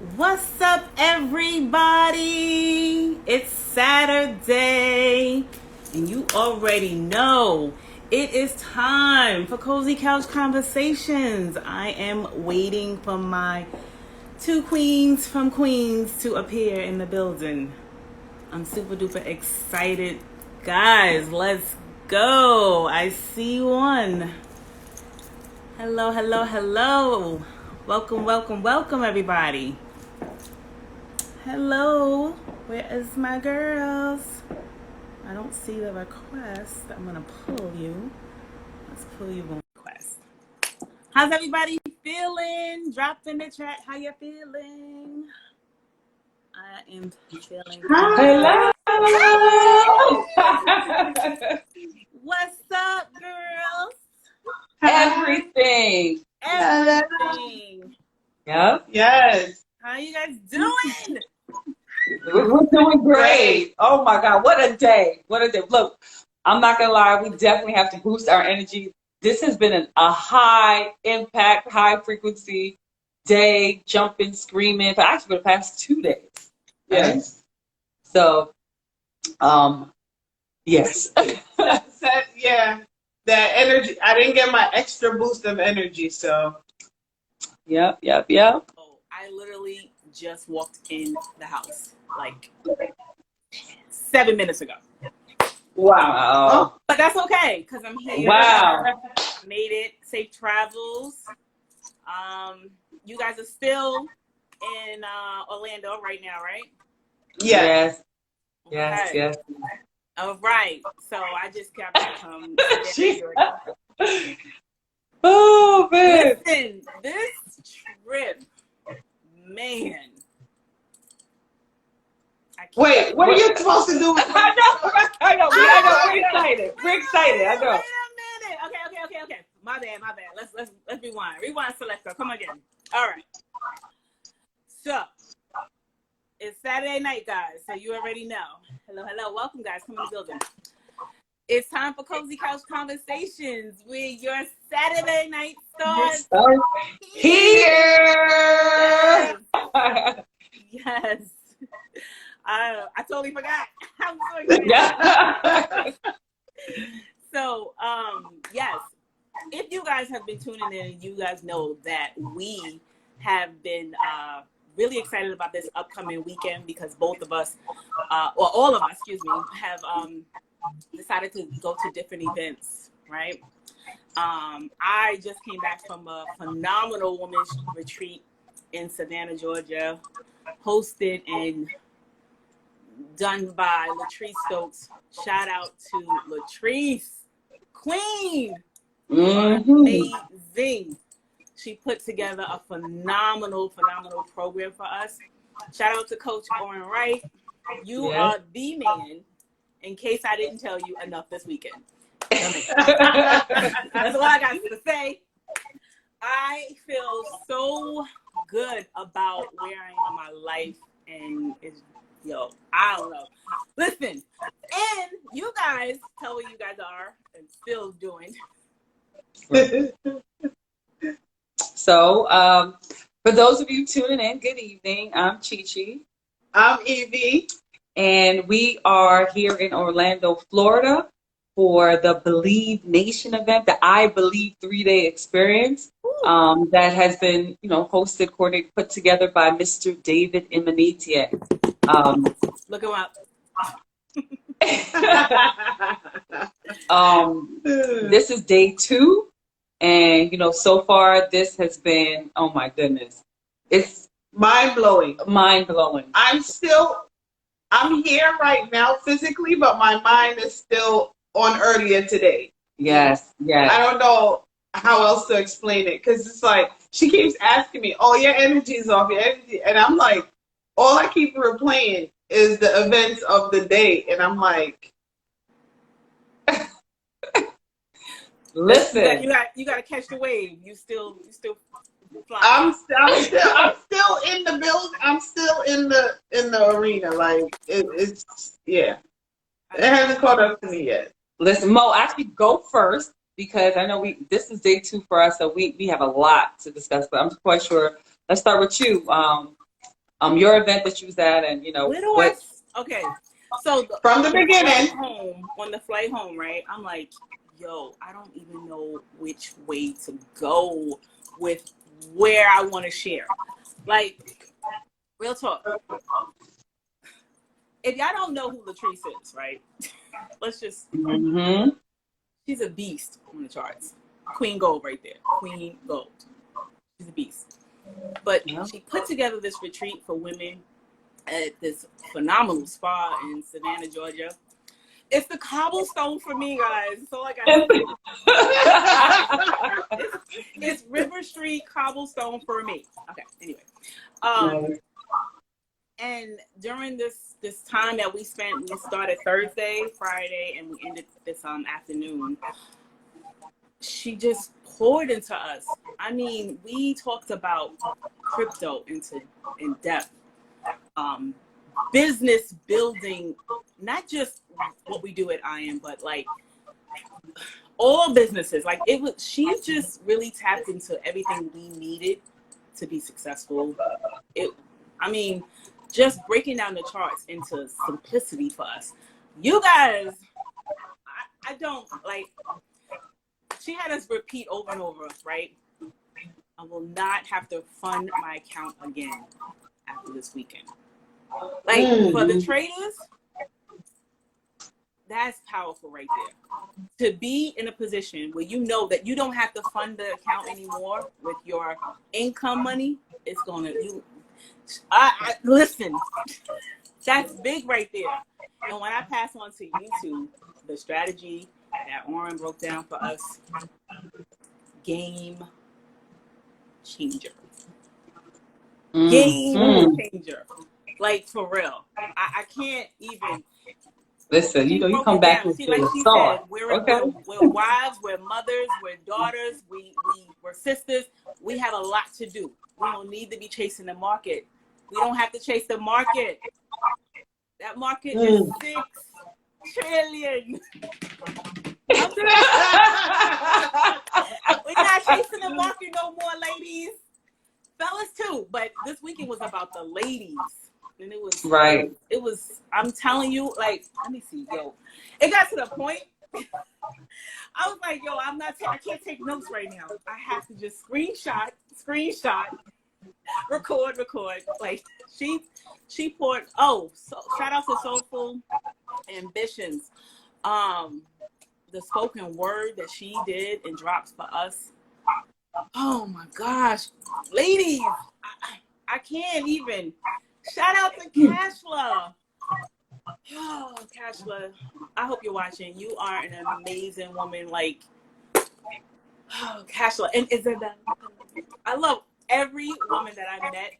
What's up, everybody? It's Saturday, and you already know it is time for Cozy Couch Conversations. I am waiting for my two queens from Queens to appear in the building. I'm super duper excited. Guys, let's go. I see one. Hello, hello, hello. Welcome, welcome, welcome, everybody. Hello, where is my girls? I don't see the request. I'm gonna pull you. Let's pull you one request. How's everybody feeling? Drop in the chat how you feeling. I am feeling. Hello. What's up, girls? Everything. Everything. Yep. Yes. How you guys doing? We're doing great. Oh my God. What a day. What a day. Look, I'm not going to lie. We definitely have to boost our energy. This has been a high impact, high frequency day, jumping, screaming, but actually for the past 2 days. Yes. Right? So, yes. Yeah. That energy. I didn't get my extra boost of energy, so. Yep. Oh, I literally just walked in the house like 7 minutes ago. Wow. But that's okay, because I'm here. Wow. Made it. Safe travels. You guys are still in Orlando right now, right? Yes. Yes. Okay. Yes. All right. So I just got back from Oh man. Listen, this trip, man. Wait, what are you supposed to do with I know. We're excited. We're excited. I know. Wait a minute. Okay. My bad. Let's rewind. Rewind selector. Come again. All right. So it's Saturday night, guys. So you already know. Hello. Welcome, guys. Come in the building. It's time for Cozy Couch Conversations with your Saturday night stars Here. Yes. I totally forgot. I'm so excited. So, yes. If you guys have been tuning in, you guys know that we have been really excited about this upcoming weekend because both of us, or all of us, excuse me, have decided to go to different events, right? I just came back from a phenomenal women's retreat in Savannah, Georgia, hosted and done by Latrice Stokes. Shout out to Latrice, queen, amazing. She put together a phenomenal program for us. Shout out to Coach Oren Wright. You are the man. In case I didn't tell you enough this weekend. That's all I got to say. I feel so good about where I am in my life, and I don't know. Listen, and you guys tell what you guys are and still doing. So, for those of you tuning in, good evening. I'm Chi Chi. I'm Evie. And we are here in Orlando, Florida for the Believe Nation event, the I Believe 3-day experience that has been, hosted, coordinated, put together by Mr. David Emanetier. Look him up. This is day 2. And, so far this has been, oh my goodness, it's mind-blowing. I'm here right now physically, but my mind is still on earlier today. Yes. I don't know how else to explain it because it's like she keeps asking me, "Oh, your energy's off, your energy," and I'm like, all I keep replaying is the events of the day, and I'm like, listen, you got to catch the wave. You still flying. I'm still in the build. I'm still in the arena. Like it's yeah. It hasn't caught up to me yet. Listen, Mo, actually go first because I know this is day 2 for us, so we have a lot to discuss. But I'm quite sure. Let's start with you. your event that you was at, and Where do what. okay, so From the beginning. On the flight home, right? I'm like, yo, I don't even know which way to go with where I want to share. Like, real talk. If y'all don't know who Latrice is, right? Let's just. She's a beast on the charts. Queen Gold right there. Queen Gold. She's a beast. But she put together this retreat for women at this phenomenal spa in Savannah, Georgia. It's the cobblestone for me, guys. That's all I got. It's River Street cobblestone for me. Okay, anyway. And during this time that we spent, we started Thursday, Friday, and we ended this afternoon. She just poured into us. I mean, we talked about crypto in depth, business building, not just what we do at IAM, but like all businesses. Like she just really tapped into everything we needed to be successful. Just breaking down the charts into simplicity for us. You guys, I don't like. She had us repeat over and over, right? I will not have to fund my account again after this weekend. Like, for the traders, that's powerful right there. To be in a position where you know that you don't have to fund the account anymore with your income money, it's going to, listen, that's big right there. And when I pass on to YouTube, the strategy that Oren broke down for us, game changer. Game changer. Like, for real. I can't even. Listen, you come back with like she said, we're wives, we're mothers, we're daughters, we're sisters. We have a lot to do. We don't need to be chasing the market. We don't have to chase the market. That market is 6 trillion. We're not chasing the market no more, ladies. Fellas too, but this weekend was about the ladies. And it was right. It was, I'm telling you, like, let me see, yo. It got to the point. I was like, yo, I can't take notes right now. I have to just screenshot, record. Like, she poured, so shout out to Soulful Ambitions. The spoken word that she did and drops for us. Oh my gosh, ladies, I can't even. Shout out to Cashla. Oh, Cashla, I hope you're watching. You are an amazing woman. Like, oh, Cashla, and Isabel. I love every woman that I met,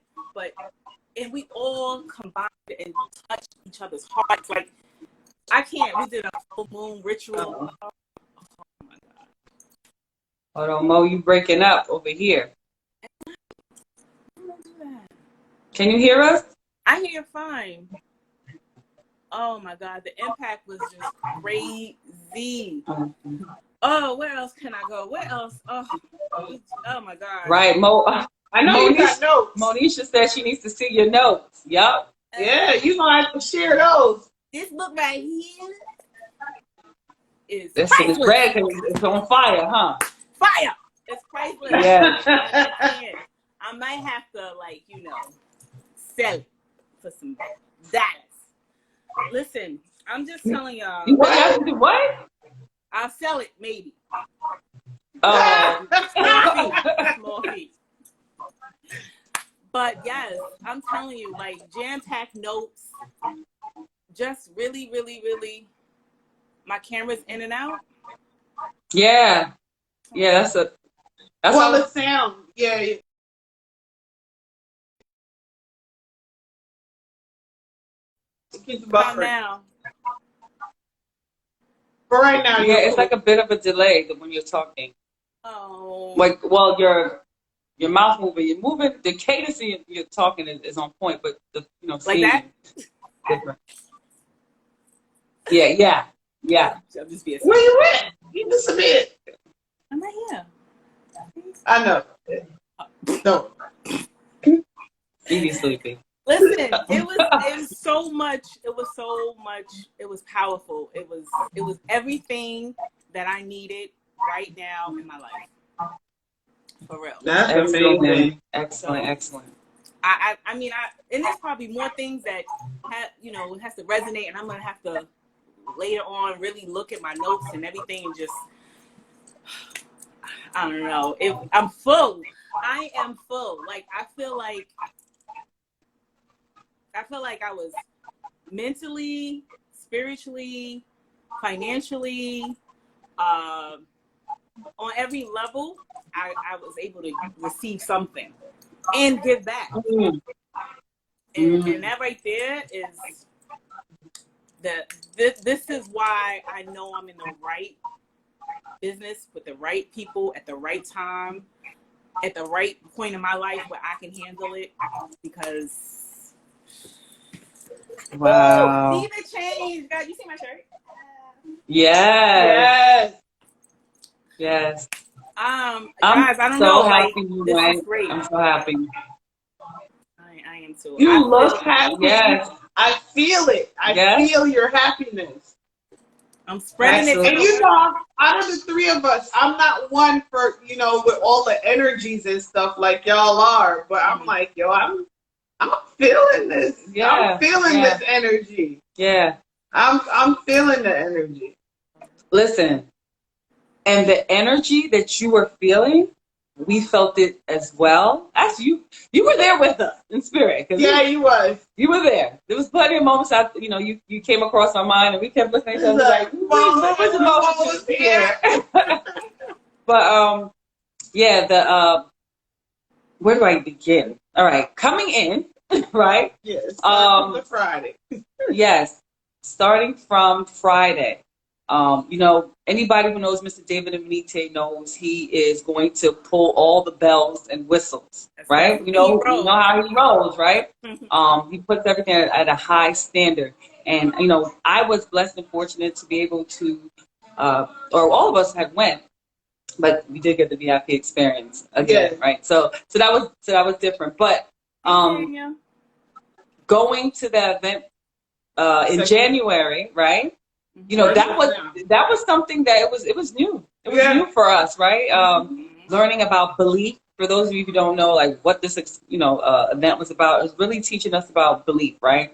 and we all combined and touched each other's hearts. Like, I can't. We did a full moon ritual. Oh my God. Hold on, Mo, you breaking up over here. Don't do that. Can you hear us? I hear fine. Oh my God, the impact was just crazy. Oh, where else can I go? Where else? Oh my God. Right, Mo. I know you got notes. Monisha said she needs to see your notes. Yup. Yeah, you gonna have to share those. This book right here is this is red. It's on fire, huh? Fire. It's priceless. Yeah. I might have to, like, sell it for some dollars. Listen, I'm just telling y'all. You have to do what? I'll sell it, maybe. Small fee. But yes, I'm telling you, like, jam-packed notes. Just really, really, really. My camera's in and out. Yeah. Yeah, that's all the sound. Yeah. It keeps buffering. Now. For right now, yeah, it's like a bit of a delay when you're talking. Oh. Like, well, your mouth moving, you're moving. The cadence you're talking is on point, but like that. Different. Yeah. I'm just being. Where you at? You disappeared. I'm right here. I know. No. You be sleepy. Listen, it was so much. It was powerful. It was everything that I needed right now in my life. For real. That's amazing. Excellent, excellent. I mean, and there's probably more things that has to resonate, and I'm gonna have to later on really look at my notes and everything, and just I don't know. I'm full. I am full. Like I feel like I was mentally, spiritually, financially, on every level. I was able to receive something and give back. And that right there is this is why I know I'm in the right business with the right people at the right time, at the right point in my life where I can handle it, because wow. Need a change. God, you see my shirt? Yes. Yes. Guys, I'm I don't so know. happy Like, you this went. is great. I'm so happy. I am too. You look happy. Yes. I feel it. I feel your happiness. I'm spreading it. And you know, out of the three of us, I'm not one for, with all the energies and stuff like y'all are. But I'm like, yo, I'm feeling this. Yeah. I'm feeling this energy. Yeah. I'm feeling the energy. Listen, and the energy that you were feeling, we felt it as well. As you were there with us in spirit. Yeah, you was. You were there. There was plenty of moments you came across our mind, and we kept listening to each other like, what was the moment here? But where do I begin? All right, coming in, right? Yes. The Friday. Yes, starting from Friday. Anybody who knows Mr. David Imite knows he is going to pull all the bells and whistles, right? You know how he rolls, right? He puts everything at a high standard. And, I was blessed and fortunate to be able to, or all of us had went, but we did get the VIP experience again, right? So that was different. But going to the event in January, right? That was something that it was new. It was new for us, right? Learning about belief. For those of you who don't know, like what this event was about, is really teaching us about belief, right?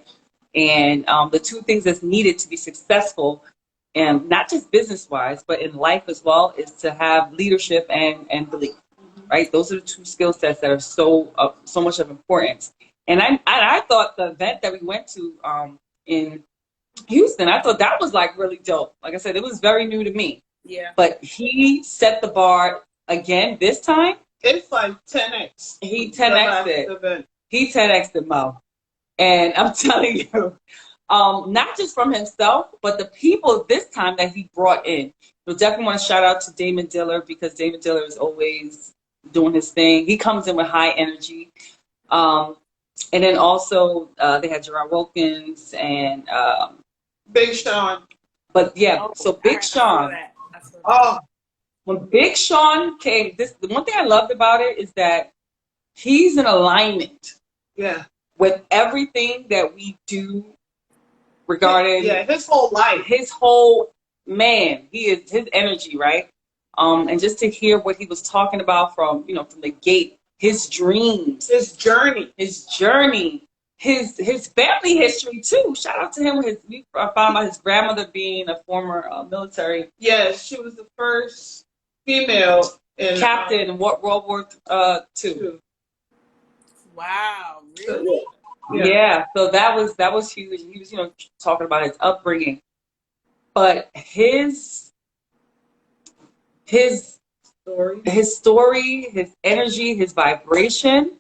And the two things that's needed to be successful, and not just business wise, but in life as well, is to have leadership and belief, right? Those are the two skill sets that are so much of importance. And I thought the event that we went to in Houston, I thought that was like really dope. Like I said, it was very new to me. Yeah. But he set the bar again this time. It's like 10x. He 10x'd it. He 10x'd it, Mo. And I'm telling you, not just from himself, but the people this time that he brought in. So definitely want to shout out to Damon Diller, because Damon Diller is always doing his thing. He comes in with high energy. And then also they had Gerard Wilkins and Big Sean. But so Big Sean. When Big Sean came, the one thing I loved about it is that he's in alignment. Yeah. With everything that we do regarding his whole life. His whole man. He is his energy, right? And just to hear what he was talking about from the gate, his dreams, his journey, his family history too. Shout out to him. We found out his grandmother being a former military. Yes, she was the first female captain in World War II. Wow, really? Yeah. So that was huge. He was talking about his upbringing, but his story, his energy, his vibration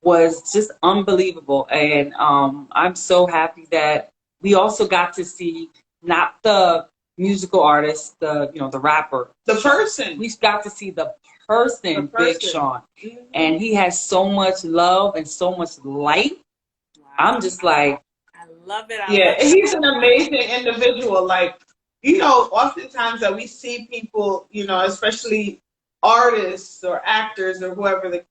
was just unbelievable. And I'm so happy that we also got to see not the musical artist, the rapper, the person. We got to see the person, Big Sean. And he has so much love and so much light. Wow. I'm just like, I love it. He's an amazing individual. Like, oftentimes that we see people, especially artists or actors or whoever they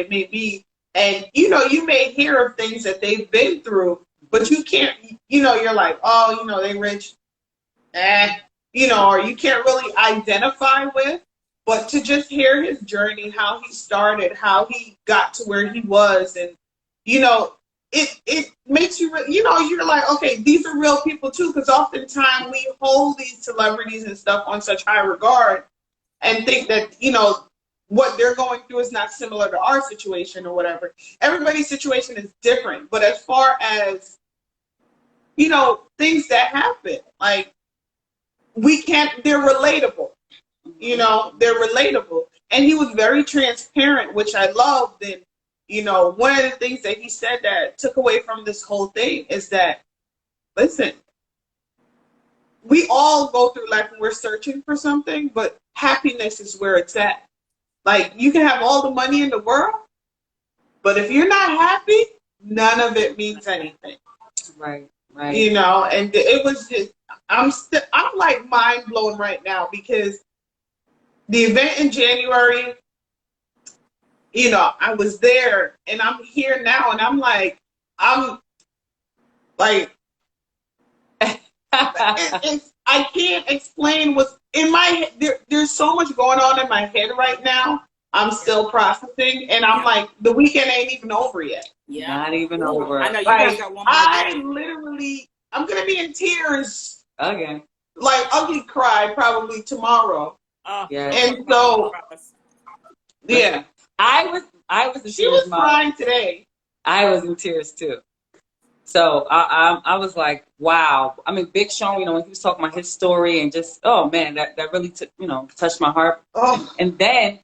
may be, And, you may hear of things that they've been through, but you can't, you're like, oh, they rich, or you can't really identify with. But to just hear his journey, how he started, how he got to where he was, and, it makes you, you're like, okay, these are real people too, because oftentimes we hold these celebrities and stuff on such high regard and think that, what they're going through is not similar to our situation or whatever. Everybody's situation is different. But as far as, things that happen, like, they're relatable. They're relatable. And he was very transparent, which I loved. And, one of the things that he said that took away from this whole thing is that, listen, we all go through life and we're searching for something, but happiness is where it's at. Like, you can have all the money in the world, but if you're not happy, none of it means anything. Right. And it was just, I'm like mind blown right now, because the event in January, I was there, and I'm here now, and I'm like, I can't explain what's in my head. There's so much going on in my head right now. I'm still processing, and I'm like, the weekend ain't even over yet. Yeah, not even over. I know you guys got one more day. I'm gonna be in tears again, like ugly cry probably tomorrow. Yeah, and so yeah, I was. She was crying today. I was in tears too. So I was like, wow. I mean, Big Sean, when he was talking about his story and just, oh man, that really touched my heart. Oh. And then,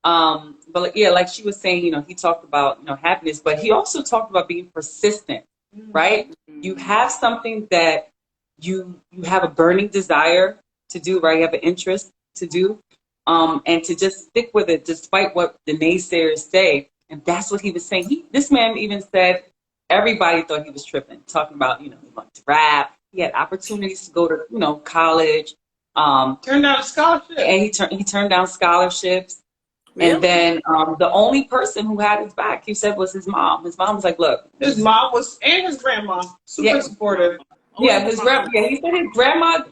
but yeah, like she was saying, he talked about, happiness, but he also talked about being persistent, right? Mm-hmm. You have something that you have a burning desire to do, right? You have an interest to do, and to just stick with it despite what the naysayers say. And that's what he was saying. This man even said, everybody thought he was tripping, talking about, he wanted to rap. He had opportunities to go to, college. Turned down scholarships. And he turned down scholarships. Really? And then the only person who had his back, he said, was his mom. His mom was like, look. His mom was, and his grandma, super supportive. Yeah, he said his grandma,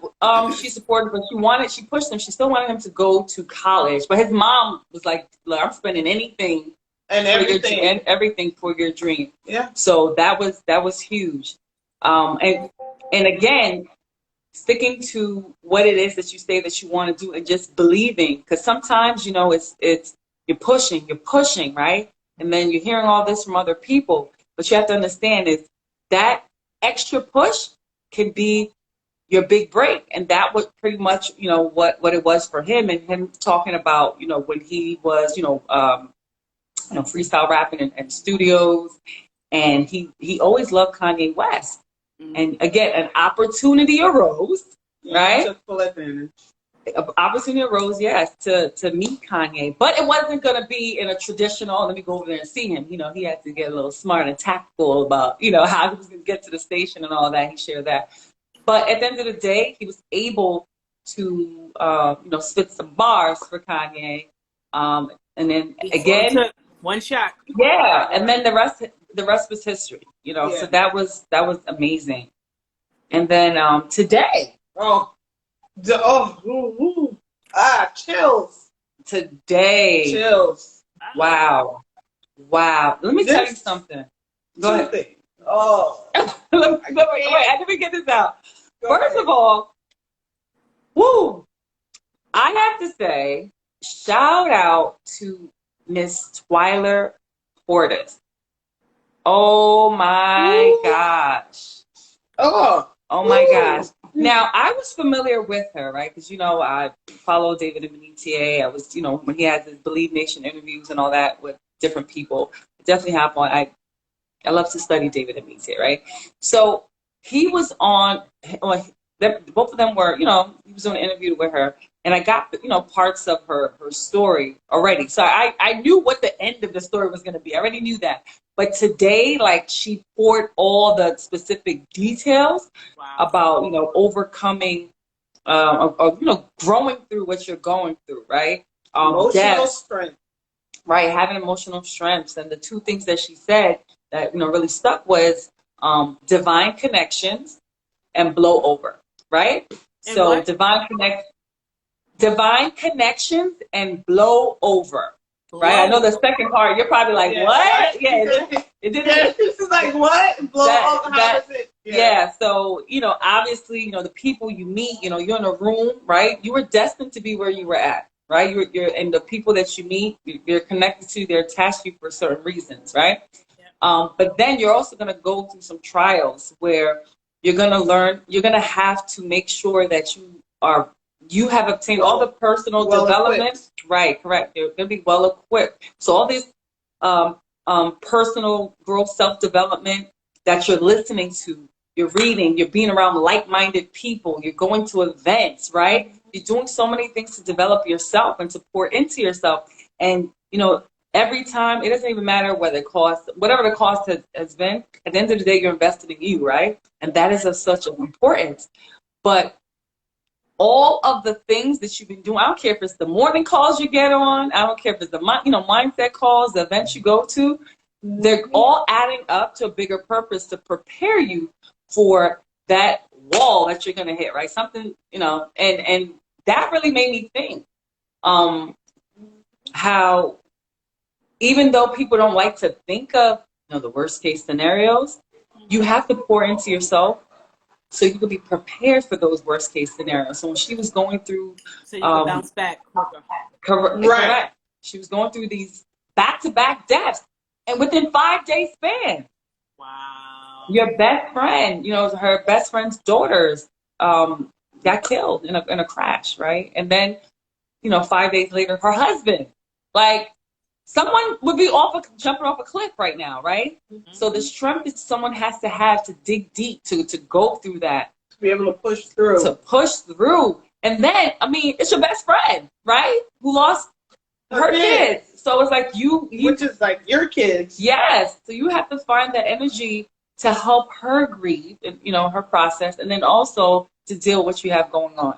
she supported, but she pushed him. She still wanted him to go to college. But his mom was like, look, I'm spending anything. And everything for your dream. Yeah. So that was huge. And again, sticking to what it is that you say that you want to do and just believing, because sometimes it's you're pushing, right? And then you're hearing all this from other people, but you have to understand is that extra push can be your big break, and that was pretty much what it was for him, and him talking about when he was freestyle rapping in studios, and he always loved Kanye West. Mm-hmm. And again, an opportunity arose, right? Took full advantage. Opportunity arose, yes, to meet Kanye, but it wasn't going to be in a traditional, let me go over there and see him. He had to get a little smart and tactful about, how he was going to get to the station and all that. He shared that. But at the end of the day, he was able to, spit some bars for Kanye. And then again, one shot. Yeah, and then the rest was history. Yeah. So that was amazing. And then today. Chills. Today. Chills. Wow. Let me tell you something. Go ahead. Oh. Wait, let me get this out. First of all, woo! I have to say, shout out to Miss Twyla Portis. Oh my gosh. Oh my gosh. Now, I was familiar with her, right? Because, I follow David and meeeee. I was, when he has his Believe Nation interviews and all that with different people, I definitely have one. I love to study David and meeeee, right? So he was on, both of them were, he was doing an interview with her. And I got, parts of her story already. So I knew what the end of the story was going to be. I already knew that. But today, she poured all the specific details about, overcoming, or growing through what you're going through, right? Emotional strength. right? Having emotional strengths. And the two things that she said that, really stuck was divine connections and blow over, right? And So what? divine connections and blow over. Right? I know the second part, you're probably like, Yeah, what? what? Yeah, it didn't. Yeah, this is like what? Blow over, how is it? Yeah. So, obviously, the people you meet, you're in a room, right? You were destined to be where you were at, right? And the people that you meet, you're connected to, they're attached to you for certain reasons, right? Yeah. But then you're also going to go through some trials where you're going to learn, you're going to have to make sure that you have obtained all the personal development. Right, correct. You're going to be well equipped. So all these personal growth, self-development that you're listening to, you're reading, you're being around like-minded people, you're going to events, right? You're doing so many things to develop yourself and to pour into yourself. And, every time, it doesn't even matter whether it costs, whatever the cost has been, at the end of the day, you're invested in you, right? And that is of such importance. But all of the things that you've been doing, I don't care if it's the morning calls you get on, I don't care if it's the mindset calls, the events you go to, they're all adding up to a bigger purpose to prepare you for that wall that you're going to hit, right? Something, and that really made me think how even though people don't like to think of, the worst case scenarios, you have to pour into yourself so you can be prepared for those worst case scenarios. So when she was going through, so you can bounce back quicker. Correct. She was going through these back-to-back deaths, and within 5-day span. Wow. Your best friend, her best friend's daughters got killed in a crash, right? And then, 5 days later, her husband, like. Someone would be jumping off a cliff right now, right? Mm-hmm. So the strength that someone has to have to dig deep to go through that. To be able to push through. And then, it's your best friend, right? Who lost her kids. So it's like you which is like your kids. Yes. So you have to find that energy to help her grieve, her process, and then also to deal with what you have going on.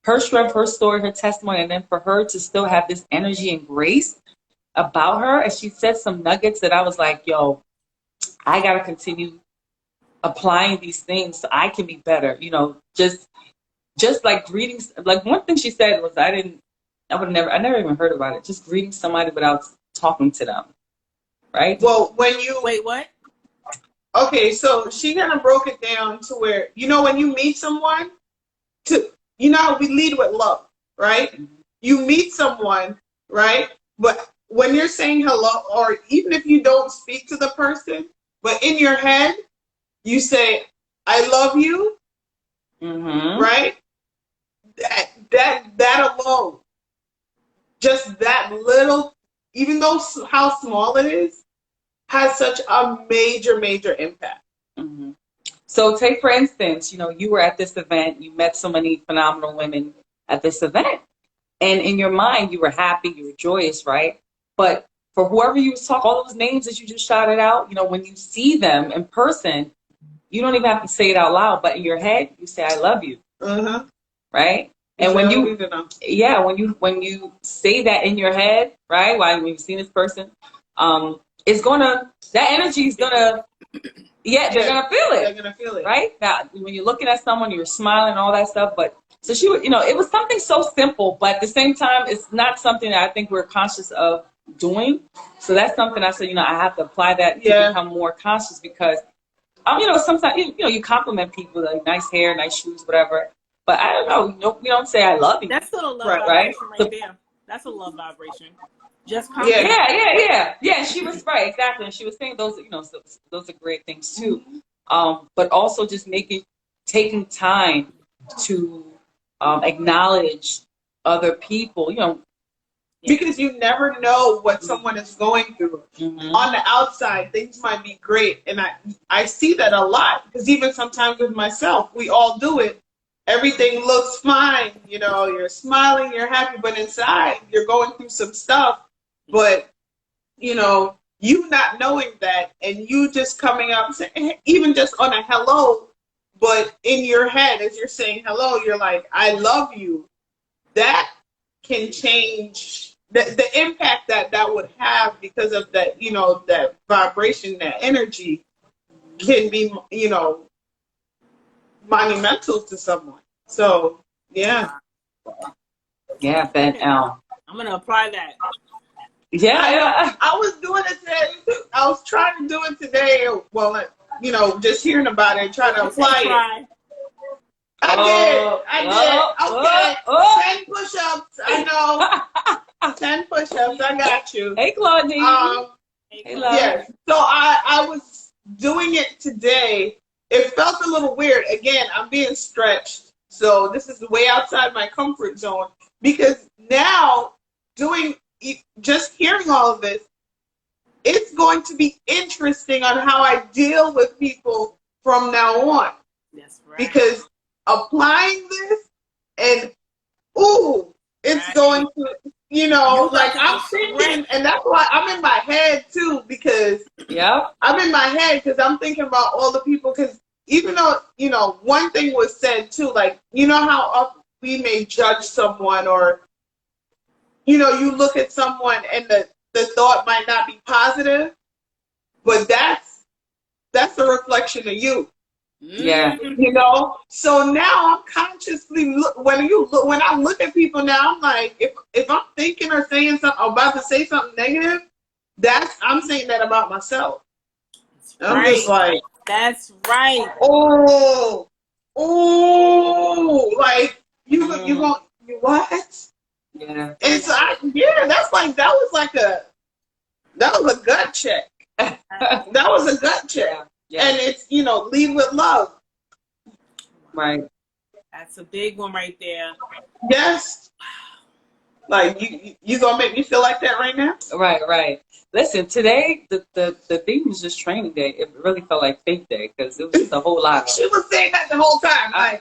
Her strength, her story, her testimony, and then for her to still have this energy and grace about her, and she said some nuggets that I was like, yo, I gotta continue applying these things so I can be better. Just like greetings. Like one thing she said was, I never even heard about it. Just greeting somebody without talking to them, right? Well, when you wait, what? Okay, so she kind of broke it down to where when you meet someone, how we lead with love, right? Mm-hmm. You meet someone, right? But when you're saying hello, or even if you don't speak to the person, but in your head, you say, I love you, mm-hmm. right? That alone, just that little, even though how small it is, has such a major, major impact. Mm-hmm. So take, for instance, you were at this event, you met so many phenomenal women at this event, and in your mind, you were happy, you were joyous, right? But for whoever you talk, all those names that you just shouted out, when you see them in person, you don't even have to say it out loud, but in your head, you say, I love you. Uh-huh. Right? And when you say that in your head, right, when you've seen this person, that energy is gonna, they're gonna feel it. They're gonna feel it. Right? Now, when you're looking at someone, you're smiling, all that stuff, but so she would, it was something so simple, but at the same time, it's not something that I think we're conscious of doing. So that's something I said, I have to apply that to become more conscious, because, sometimes, you compliment people, like nice hair, nice shoes, whatever. But I don't know, we don't say I love you. That's still a love vibration right there. That's a love vibration. Just compliment. Yeah. She was right, exactly. And she was saying those, those are great things too. Mm-hmm. But also just taking time to acknowledge other people, because you never know what someone is going through. Mm-hmm. On the outside, things might be great, and I see that a lot, because even sometimes with myself, we all do it. Everything looks fine, you're smiling, you're happy, but inside you're going through some stuff. But you not knowing that, and you just coming up, even just on a hello. But in your head, as you're saying hello, you're like, I love you. That can change the impact that would have because of that, that vibration, that energy can be, monumental to someone. So, yeah. Yeah, Ben L. I'm going to apply that. Yeah. I was doing it today. I was trying to do it today. Well, just hearing about it and trying to apply it. I did. Okay. 10 push-ups. I know. 10 push-ups. I got you. Hey, Claudine. Hey, yes. So I was doing it today. It felt a little weird. Again, I'm being stretched. So this is way outside my comfort zone. Because now, just hearing all of this, it's going to be interesting on how I deal with people from now on. That's right. Because applying this and it's right. Going to, like I'm thinking, and that's why I'm in my head too, because I'm in my head because I'm thinking about all the people, because even though, one thing was said too, like, how often we may judge someone, or, you look at someone and the thought might not be positive, but that's a reflection of you. Yeah. So now I'm consciously when I look at people now, I'm like, if I'm thinking or saying something, about to say something negative, I'm saying that about myself. I'm just like, that's right. Like you what? Yeah. And so that was a gut check. That was a gut check. Yeah. And it's, lead with love. Right. That's a big one right there. Yes. Like, you gonna make me feel like that right now? Right. Listen, today, the theme was just training day. It really felt like faith day, because it was just a whole lot. She was saying that the whole time. I'm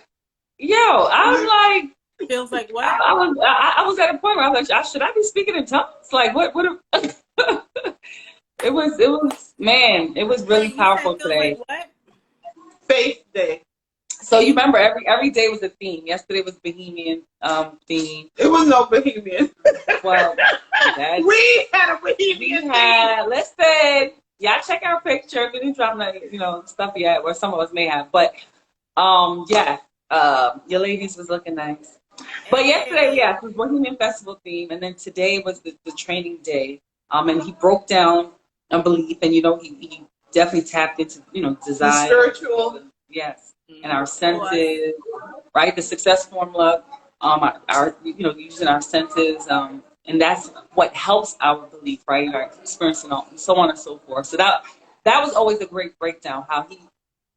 like... Feels like what? I was at a point where I was like, should I be speaking in tongues? Like, what It was, man, it was really powerful today. Like what? Faith day. So you remember every day was a theme. Yesterday was Bohemian theme. It was no Bohemian. Well, we had a Bohemian theme. Listen, y'all check our picture. We didn't drop no, stuff yet, or some of us may have. But your ladies was looking nice. But yesterday, it was Bohemian Festival theme, and then today was the training day. And he broke down unbelief, and he definitely tapped into desire, the spiritual, yes, and our senses, right? The success formula, our using our senses, and that's what helps our belief, right? Our experience and so on and so forth. So that was always a great breakdown. How he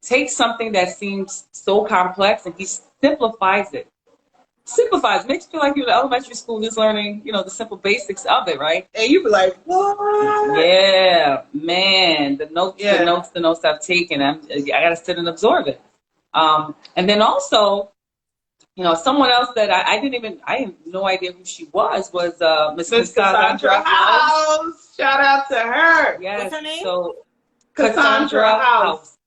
takes something that seems so complex and he simplifies it. Makes you feel like you're in elementary school just learning, the simple basics of it, right? And you be like, what? Yeah, man, the notes I've taken, I got to sit and absorb it. And then also, someone else that I had no idea who she was Miss Cassandra House. Shout out to her. Yes. What's her name? So Cassandra House.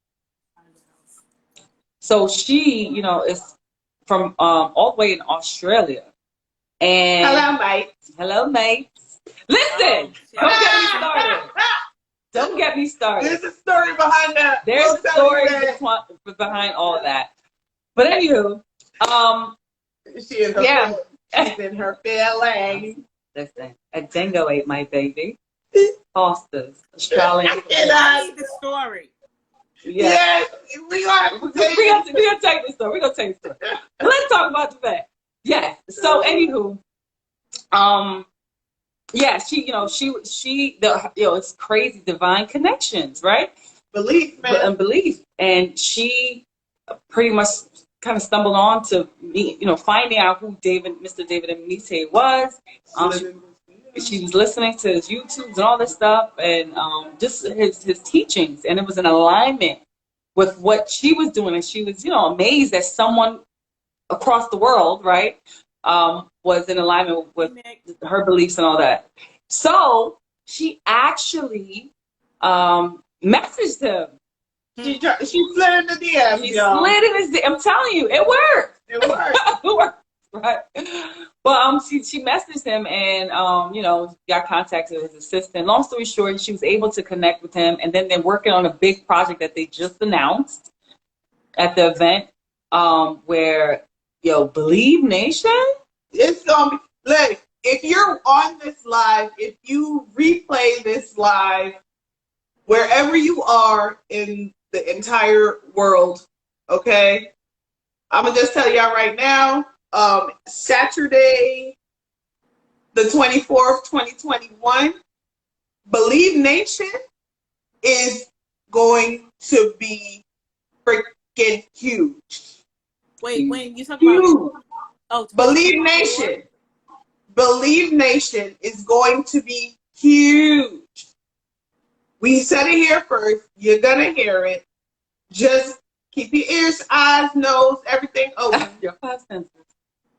So she, is from all the way in Australia. And hello, mates. Listen, don't get me started. There's a story behind that. There's a story behind all of that. But anywho, she's in her feelings. Listen, a dingo ate my baby. Fosters, Australian. I need the story. Yes, we are. We're gonna take this story. Let's talk about the fact. Yeah. So anywho, it's crazy, divine connections, right? Belief, man. And belief, and she pretty much kind of stumbled on to me, finding out who Mr. David Meeeee was. She was listening to his YouTubes and all this stuff, and just his teachings, and it was in alignment with what she was doing, and she was, amazed that someone across the world, right, was in alignment with her beliefs and all that. So she actually messaged him. She slid in the DMs. Slid in his DM. I'm telling you, it worked. It worked. Right. But she messaged him and you know, got contacted with his assistant. Long story short, she was able to connect with him, and then they're working on a big project that they just announced at the event. Where Believe Nation. It's look, if you're on this live, if you replay this live, wherever you are in the entire world, okay? I'm gonna just tell y'all right now, Saturday, the 24th, 2021, Believe Nation is going to be freaking huge. Wait, when you talk about Believe Nation. Believe Nation is going to be huge. We said it here first. You're gonna hear it. Just keep your ears, eyes, nose, everything open. Your 5 senses.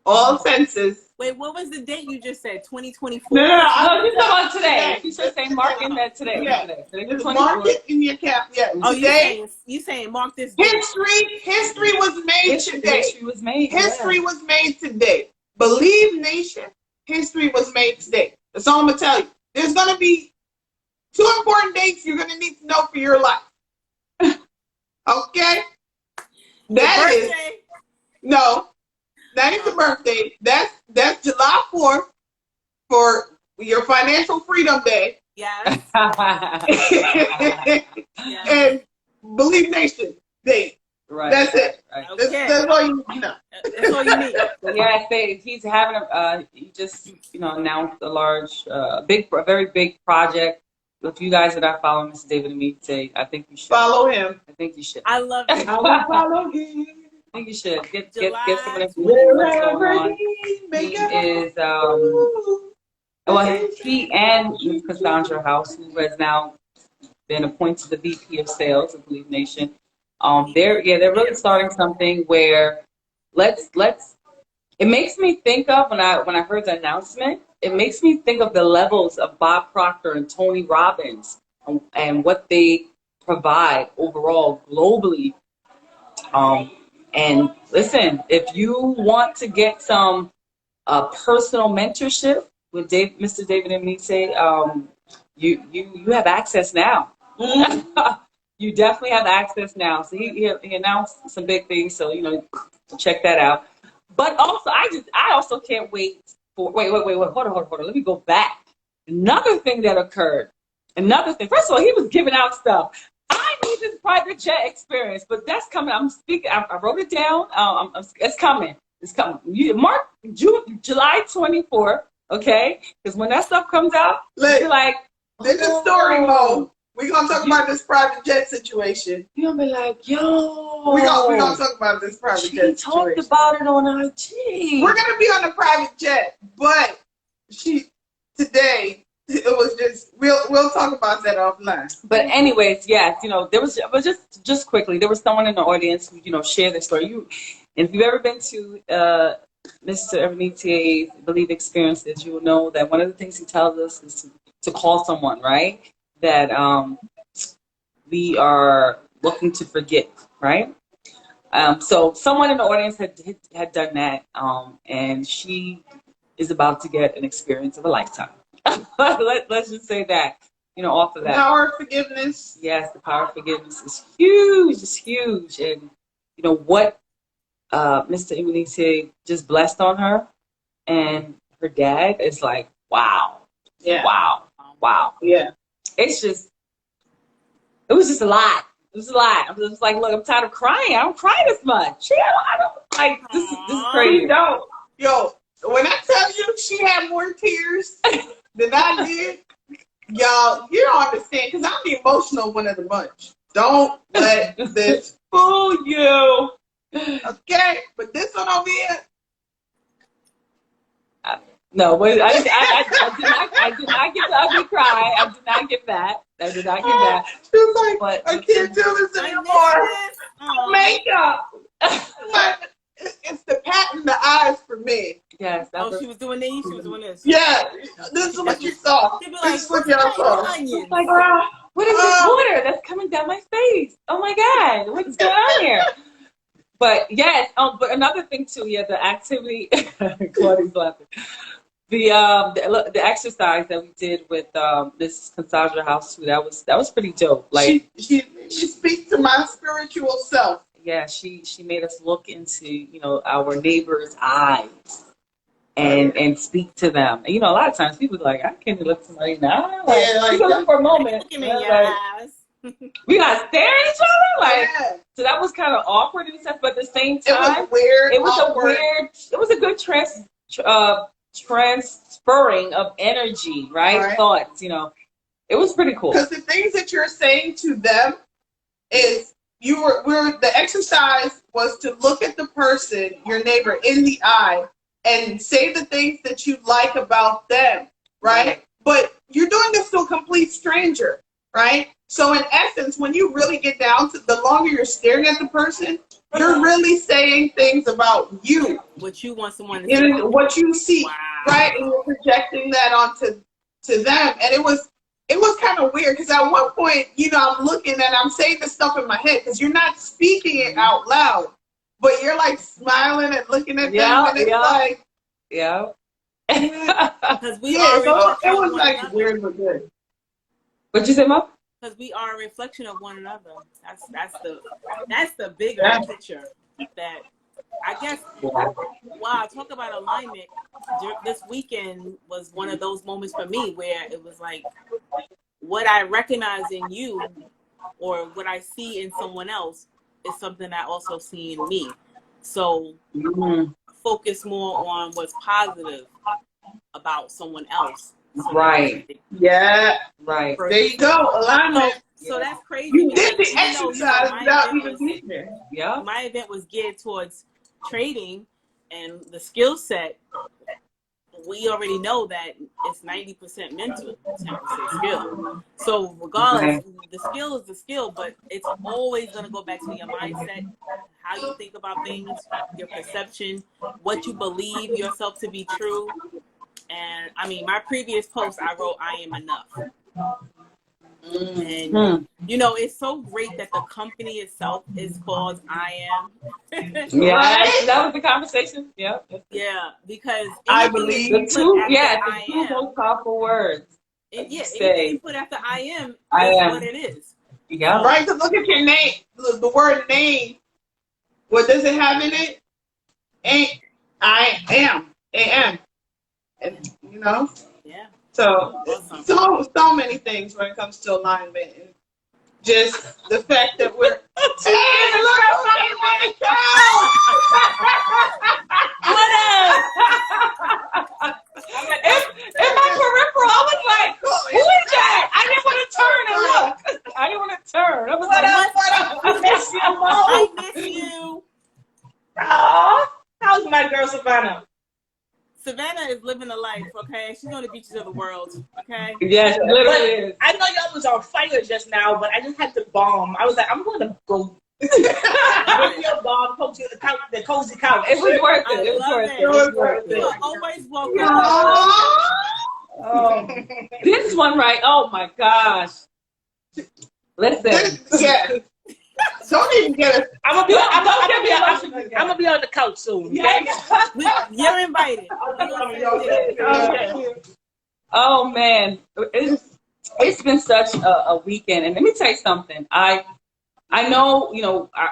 All senses. Wait, what was the date you just said? 2024? No, No, you're talking about today. You should say marking that today. Yeah. Today. Just mark it in your cap. Yeah. Oh, Today, you saying mark this date. history was made today. History was made. History was made today. Believe Nation, history was made today. That's all I'm gonna tell you. There's gonna be 2 important dates you're gonna need to know for your life. Okay? That is no. That is the birthday. That's July 4th for your financial freedom day. Yes. And Believe Nation day. Right. That's it. Right. Okay. That's all you know. That's all you need. Yeah, he's having he just announced a large, a very big project. If you guys are not following Mr. David Amite, I think you should Follow him. I think you should. I love it. I will follow him. I think you should get some July information. What's going on? He is well, he and Ms. Cassandra House, who has now been appointed the VP of Sales of Believe Nation. They're really starting something where it makes me think of when I heard the announcement, it makes me think of the levels of Bob Proctor and Tony Robbins and what they provide overall globally. And listen, if you want to get some personal mentorship with Mr. David Amite, you have access now. You definitely have access now. So he announced some big things, so check that out. But also, I also can't wait for wait, hold on. Let me go back. Another thing that occurred. First of all, he was giving out stuff. I need this private jet experience, but that's coming. I'm speaking. I wrote it down. It's coming. It's coming. Mark July 24th. Okay, because when that stuff comes out, you're like, this is story mode. We're going to talk about this private jet situation. You're going to be like, yo. We're going to talk about this private jet situation. She talked about it on IG. We're going to be on a private jet, but today, it was just, we'll talk about that offline. But anyways, yes, there was, but just quickly, there was someone in the audience who, shared their story. And if you've ever been to Mr. Amite's Believe ExPeRiEnCEs, you will know that one of the things he tells us is to call someone, right? That we are looking to forget, right? So someone in the audience had done that, and she is about to get an experience of a lifetime. Let's just say that, off of that. Power of forgiveness. Yes, the power of forgiveness is huge. It's huge, and what Mr. Amite just blessed on her, and her dad is like, wow, yeah, wow, yeah. It was just a lot. It was a lot. I was just like, look, I'm tired of crying. I don't cry this much. I don't like this is crazy. Don't. Yo, when I tell you she had more tears than I did, y'all, you don't understand, because I'm the emotional one of the bunch. Don't let this fool you. Okay? But this one over here. No, but I did not get the ugly cry. I did not get that. She was like, I can't do this anymore. Makeup. But it's the pat in the eyes for me. Yes. She was doing this. She was doing this. Yeah. This is what you saw. She'd be like, this is what y'all saw. Like, what is this water that's coming down my face? Oh my God, what's going on here? But yes, but another thing too, yeah, the activity. Claudia's laughing. The exercise that we did with this Cassandra House too, that was pretty dope. Like she speaks to my spiritual self. Yeah, she made us look into, our neighbor's eyes and speak to them. And, a lot of times people are like, I can't look somebody now. Like, Yeah, like, you look for a moment. Look me in your eyes. We got stare at each other. Like, Yeah. so that was kind of awkward and stuff. But at the same time, It was weird. It was a good transferring of energy, right? Thoughts, It was pretty cool. Because the things that you're saying to them is the exercise was to look at the person, your neighbor, in the eye and say the things that you like about them, right? But you're doing this to a complete stranger, right? So in essence, when you really get down to the longer you're staring at the person, you're really saying things about you. What you want someone to see. What you see, right? And you're projecting that onto them. And it was kind of weird because at one point, I'm looking and I'm saying this stuff in my head because you're not speaking it out loud, but you're like smiling and looking at them, and it's like, because so it was like weird but good. What'd you say, Mom? Because we are a reflection of one another. That's the bigger picture. That I guess. Wow, talk about alignment. This weekend was one of those moments for me where it was like, what I recognize in you or what I see in someone else is something I also see in me. So focus more on what's positive about someone else. Right. Yeah. Right. There you go. Alignment. So that's crazy. You did the exercise without even being there. Yeah. My event was geared towards trading and the skill set. We already know that it's 90% mental, 10% skill. So regardless, the skill is the skill, but it's always going to go back to your mindset, how you think about things, your perception, what you believe yourself to be true. And I mean, my previous post, I wrote, I am enough. And, it's so great that the company itself is called I Am. Yeah, that was the conversation. Yeah. Yeah, because I believe the two most powerful words. Anything you put after I am what it is. Yeah. Right, to look at your name, the word name, what does it have in it? I am. A-M. Yeah. So, awesome. so many things when it comes to alignment. And just the fact that we're... In my peripheral, I was like, who is that? I didn't want to turn and look. I didn't want to turn. I was What up? I miss you, Mo. I miss you. Aww. How's my girl, Savannah? Savannah is living the life, okay? She's on the beaches of the world, okay? Yes, literally is. I know y'all was on fire just now, but I just had to bomb. I was like, I'm going to go with your bomb, cozy couch. It was worth it. It was worth it. You are always welcome. Oh, this one, right? Oh my gosh! Listen, yeah. Don't even get it. I'm gonna be on the couch soon. Yeah. You're invited. Oh man, it's been such a weekend, and let me tell you something. I know,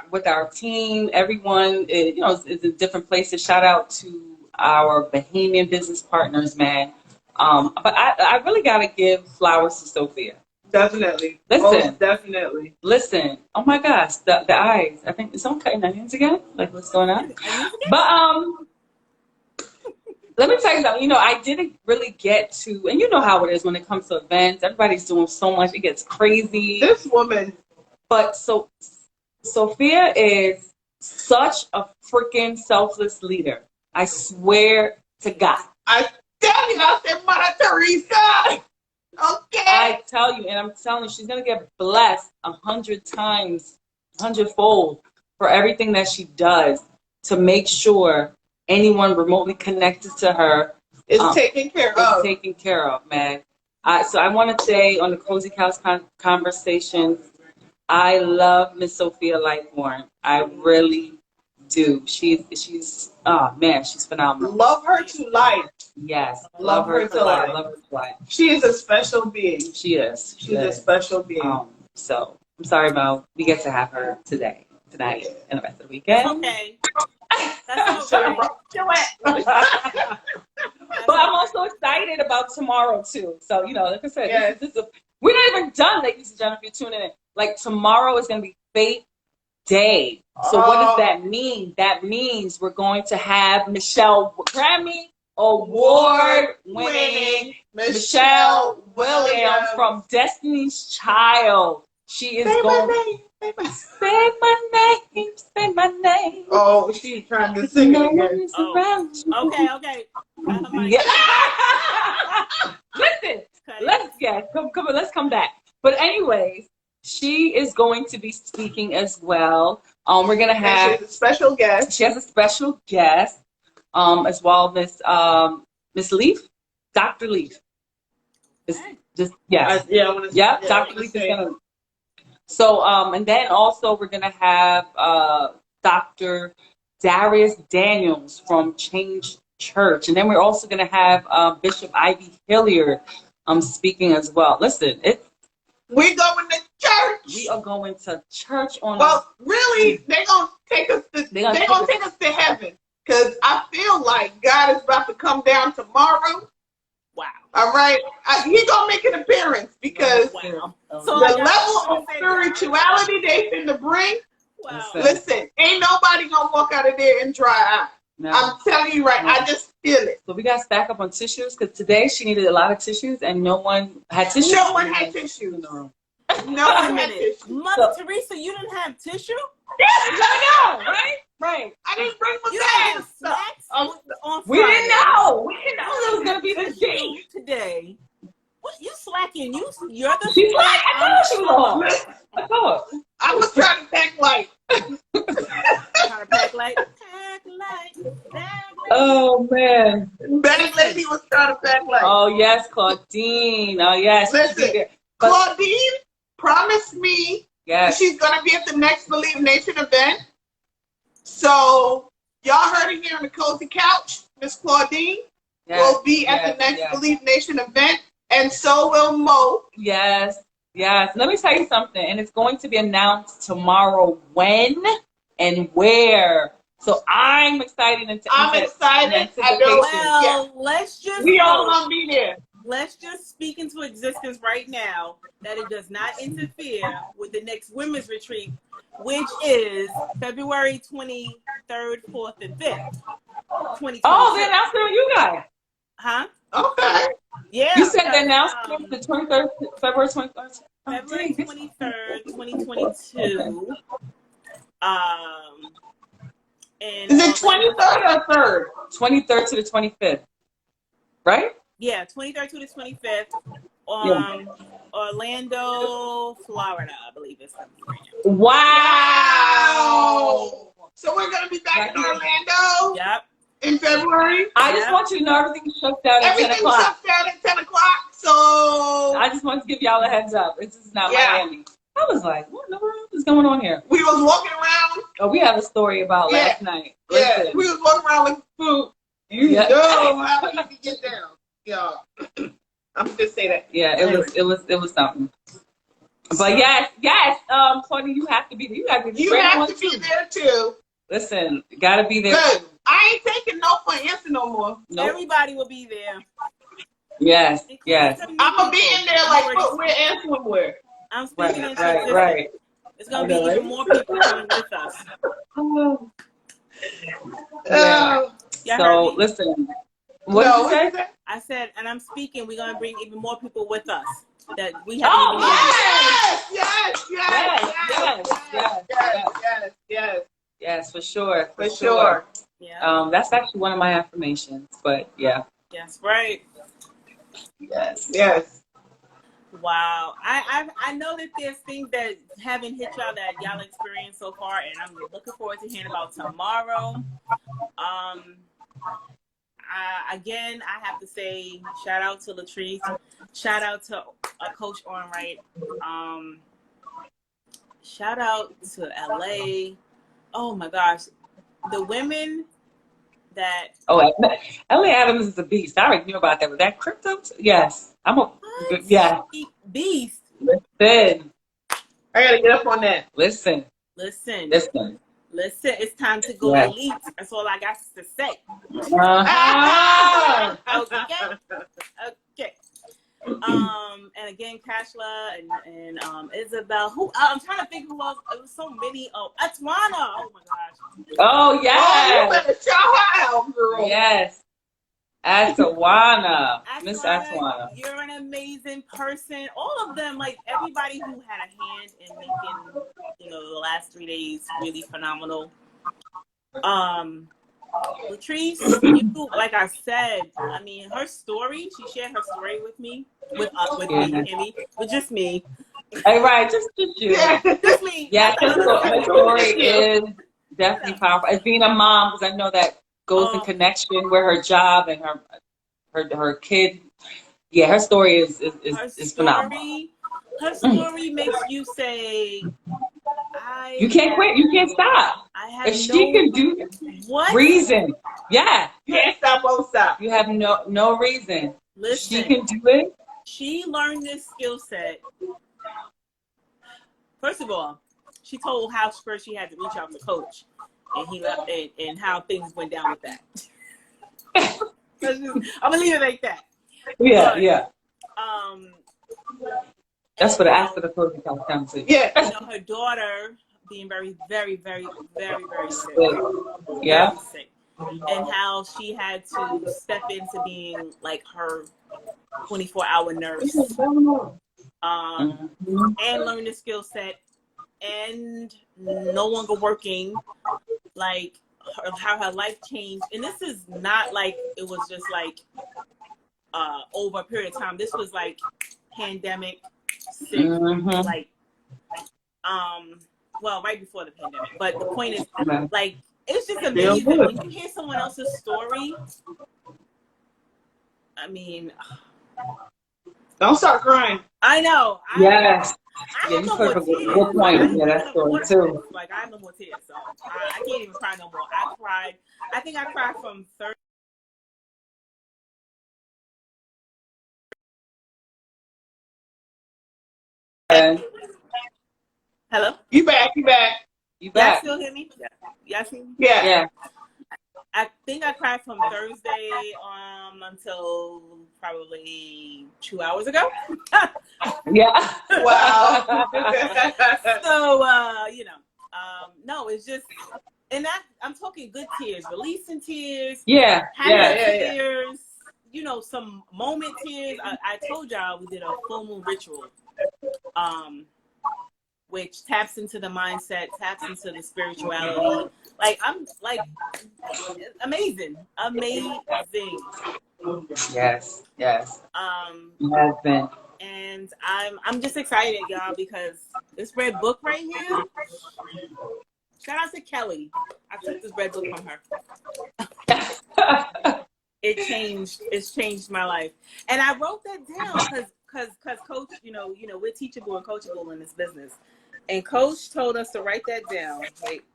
with our team, everyone, is in different places. Shout out to our Bahamian business partners, man. But I really got to give flowers to Sophia. Definitely. Listen. Oh, definitely. Listen. Oh my gosh, the eyes. I think, is someone cutting onions again? Like, what's going on? But let me tell you something. I didn't really get to, and you know how it is when it comes to events. Everybody's doing so much. It gets crazy. This woman. But Sophia is such a freaking selfless leader. I swear to God. I tell you, I said, Mother Teresa. Okay. I tell you, and I'm telling you, she's going to get blessed 100 times, 100-fold for everything that she does to make sure anyone remotely connected to her is taken care of. Taken care of, man. So I want to say on the Cozy Couch Conversations, I love Miss Sophia Lightborn. I really do. She's oh man, she's phenomenal. Love her to life. Yes, Love her to life. Love her to life. She is a special being. She is. She's a special being. So I'm sorry, Mo. We get to have her tonight, and the rest of the weekend. Okay. That's okay. Do it. But I'm also excited about tomorrow too. So like I said, Yes. we're not even done, ladies and gentlemen. If you're tuning in, like tomorrow is going to be Faith Day. So what does that mean? That means we're going to have Michelle Grammy Award-winning Michelle Williams from Destiny's Child. She is going. Say my name. Oh, she's trying to sing it again. Okay. Yeah. Listen, let's come back. But anyways, she is going to be speaking as well. We're gonna have she's a special guest. She has a special guest, as well, Miss Leaf, Dr. Leaf. Dr. Leaf is gonna. So, and then also we're going to have Dr. Darius Daniels from Change Church. And then we're also going to have Bishop Ivy Hilliard speaking as well. Listen, we're going to church. We are going to church on. Well, really, they're going to take us to heaven. Because I feel like God is about to come down tomorrow. Wow. All right. He's going to make an appearance because So the level of spirituality they finna bring, listen, ain't nobody going to walk out of there and dry eye. No. I'm telling you I just feel it. So we got to stack up on tissues because today she needed a lot of tissues and no one had tissues. No one had tissues in the room. No one had tissues. Mother Teresa, you didn't have tissue? I know, right? I didn't bring my bag. We didn't know. We didn't know it was gonna be this day today. What you slacking? You're the. She's like, I know she was. I was trying to pack light. Oh man. Betty Lady was trying to pack light. Oh yes, Claudine. Oh yes. Listen, Claudine promised me she's gonna be at the next Believe Nation event. So y'all heard it here on the Cozy Couch. Miss Claudine will be at the next Believe Nation event, and so will Mo. Yes. Let me tell you something, and it's going to be announced tomorrow when and where. So I'm excited. I'm excited. We all gonna be there. Let's just speak into existence right now that it does not interfere with the next women's retreat, which is February 23rd, 4th, and 5th. Oh, the announcement on you guys. Huh? Okay. Yeah. You said the announcement the 23rd, February 23rd. February 23rd, 2022. And is it 23rd or 3rd? 23rd to the 25th. Right? Yeah, 23rd to the 25th on Orlando, Florida, I believe it's right now. Wow! So we're going to be back in Orlando? Yep. In February? I just want you to know everything shuts down at 10 o'clock. Everything shuts down at 10 o'clock, so... I just want to give y'all a heads up. This is not Miami. I was like, what in the world is going on here? We was walking around. Oh, we have a story about last night. Listen. Yeah, we was walking around looking for food. You know how you can get down. Yeah. I'm just saying that. Yeah, it was something. But yes, Claudia, you have to be there. You have to be there too. Listen, gotta be there. Good. I ain't taking no for answer no more. Nope. Everybody will be there. Yes. I'm gonna be in there like footwear and swimwear. I'm speaking into existence. Right. It's gonna be even more people coming with us. So listen. What did you say? I said, and I'm speaking. We're gonna bring even more people with us that we haven't Yes, for sure. For sure. Yeah. That's actually one of my affirmations. But yeah. Yes. Right. Yes. Wow. I know that there's things that haven't hit y'all that y'all experienced so far, and I'm looking forward to hearing about tomorrow. Again, I have to say shout out to Latrice, shout out to Coach Ornwright, shout out to LA. Oh my gosh, the women that. Oh, Ellie Adams is a beast. I already knew about that. Was that crypto? Yes. What? Yeah. Beast. Listen. I gotta get up on that. Listen. Listen. Listen. Listen. It's time to go Yes. elite. That's all I got to say. Uh-huh. Okay. And again, Kashla and Isabel. Who I'm trying to think who else. It was so many. Oh, Atwana. Oh my gosh. Oh, Oh, you yes. better shout her out, girl. Yes. Atwana. Miss Atwana. You're an amazing person. All of them, like everybody who had a hand in making, the last 3 days really phenomenal. Latrice, like I said, I mean, her story, she shared her story with me, with me, Kimmy, with just me. Hey, right, just you. Yeah. Just me. Yeah, her story is definitely powerful. As being a mom, because I know that goes in connection with her job and her kid. Yeah, her story is phenomenal. Her story makes you say, you can't quit. You can't stop. If she can do it, what reason. Yeah. You can't stop, won't stop. You have no reason. Listen, she can do it. She learned this skill set. First of all, she told how first she had to reach out to Coach, and he left, and how things went down with that. I'm gonna leave it like that. Yeah, but, yeah. That's what after the closing comes to. Yeah. Her daughter being very, very, very, very, very sick. Yeah. Very sick. And how she had to step into being like her 24-hour nurse. And learn the skill set, and no longer working, like how her life changed. And this is not like it was just like over a period of time. This was like pandemic, sick, like well, right before the pandemic. But the point is, like, it's just amazing when you hear someone else's story. I mean, don't start crying. I know. Yes. I have no more tears. Good point. Yeah, that story too. Like, I have no more tears, so I can't even cry no more. I cried. I think I cried from 30. Hello? You back. Y'all still hear me? Y'all see me? Yeah. I think I cried from Thursday until probably 2 hours ago. Yeah. Wow. So no, it's just, and that I'm talking good tears, releasing tears. Yeah. Tears. Some moment tears. I told y'all we did a full moon ritual, which taps into the mindset, taps into the spirituality. Like, I'm like, amazing. Yes. And I'm just excited, y'all, because this red book right here. Shout out to Kelly. I took this red book from her. It's changed my life, and I wrote that down because Coach, we're teachable and coachable in this business, and Coach told us to write that down. Wait,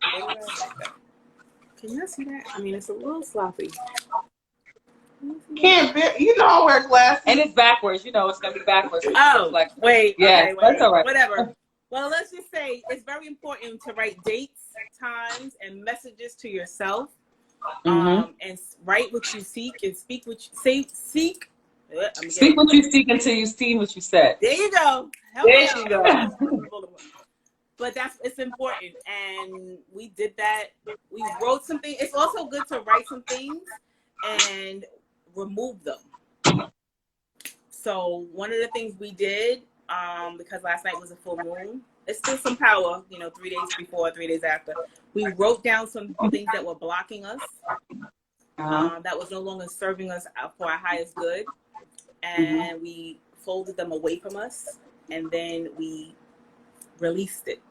can you see that? I mean, it's a little sloppy. Can't bear, I wear glasses. And it's backwards. It's gonna be backwards. Oh, like, wait. Yeah, okay, that's all right. Whatever. Well, let's just say it's very important to write dates, times, and messages to yourself. And write what you seek and speak what you say. Speak what you seek until you see what you said. There you go. There you go. But it's important, and we did that. We wrote something. It's also good to write some things and remove them. So one of the things we did, because last night was a full moon, it's still some power, 3 days before, 3 days after. We wrote down some things that were blocking us, that was no longer serving us for our highest good. And we folded them away from us, and then we released it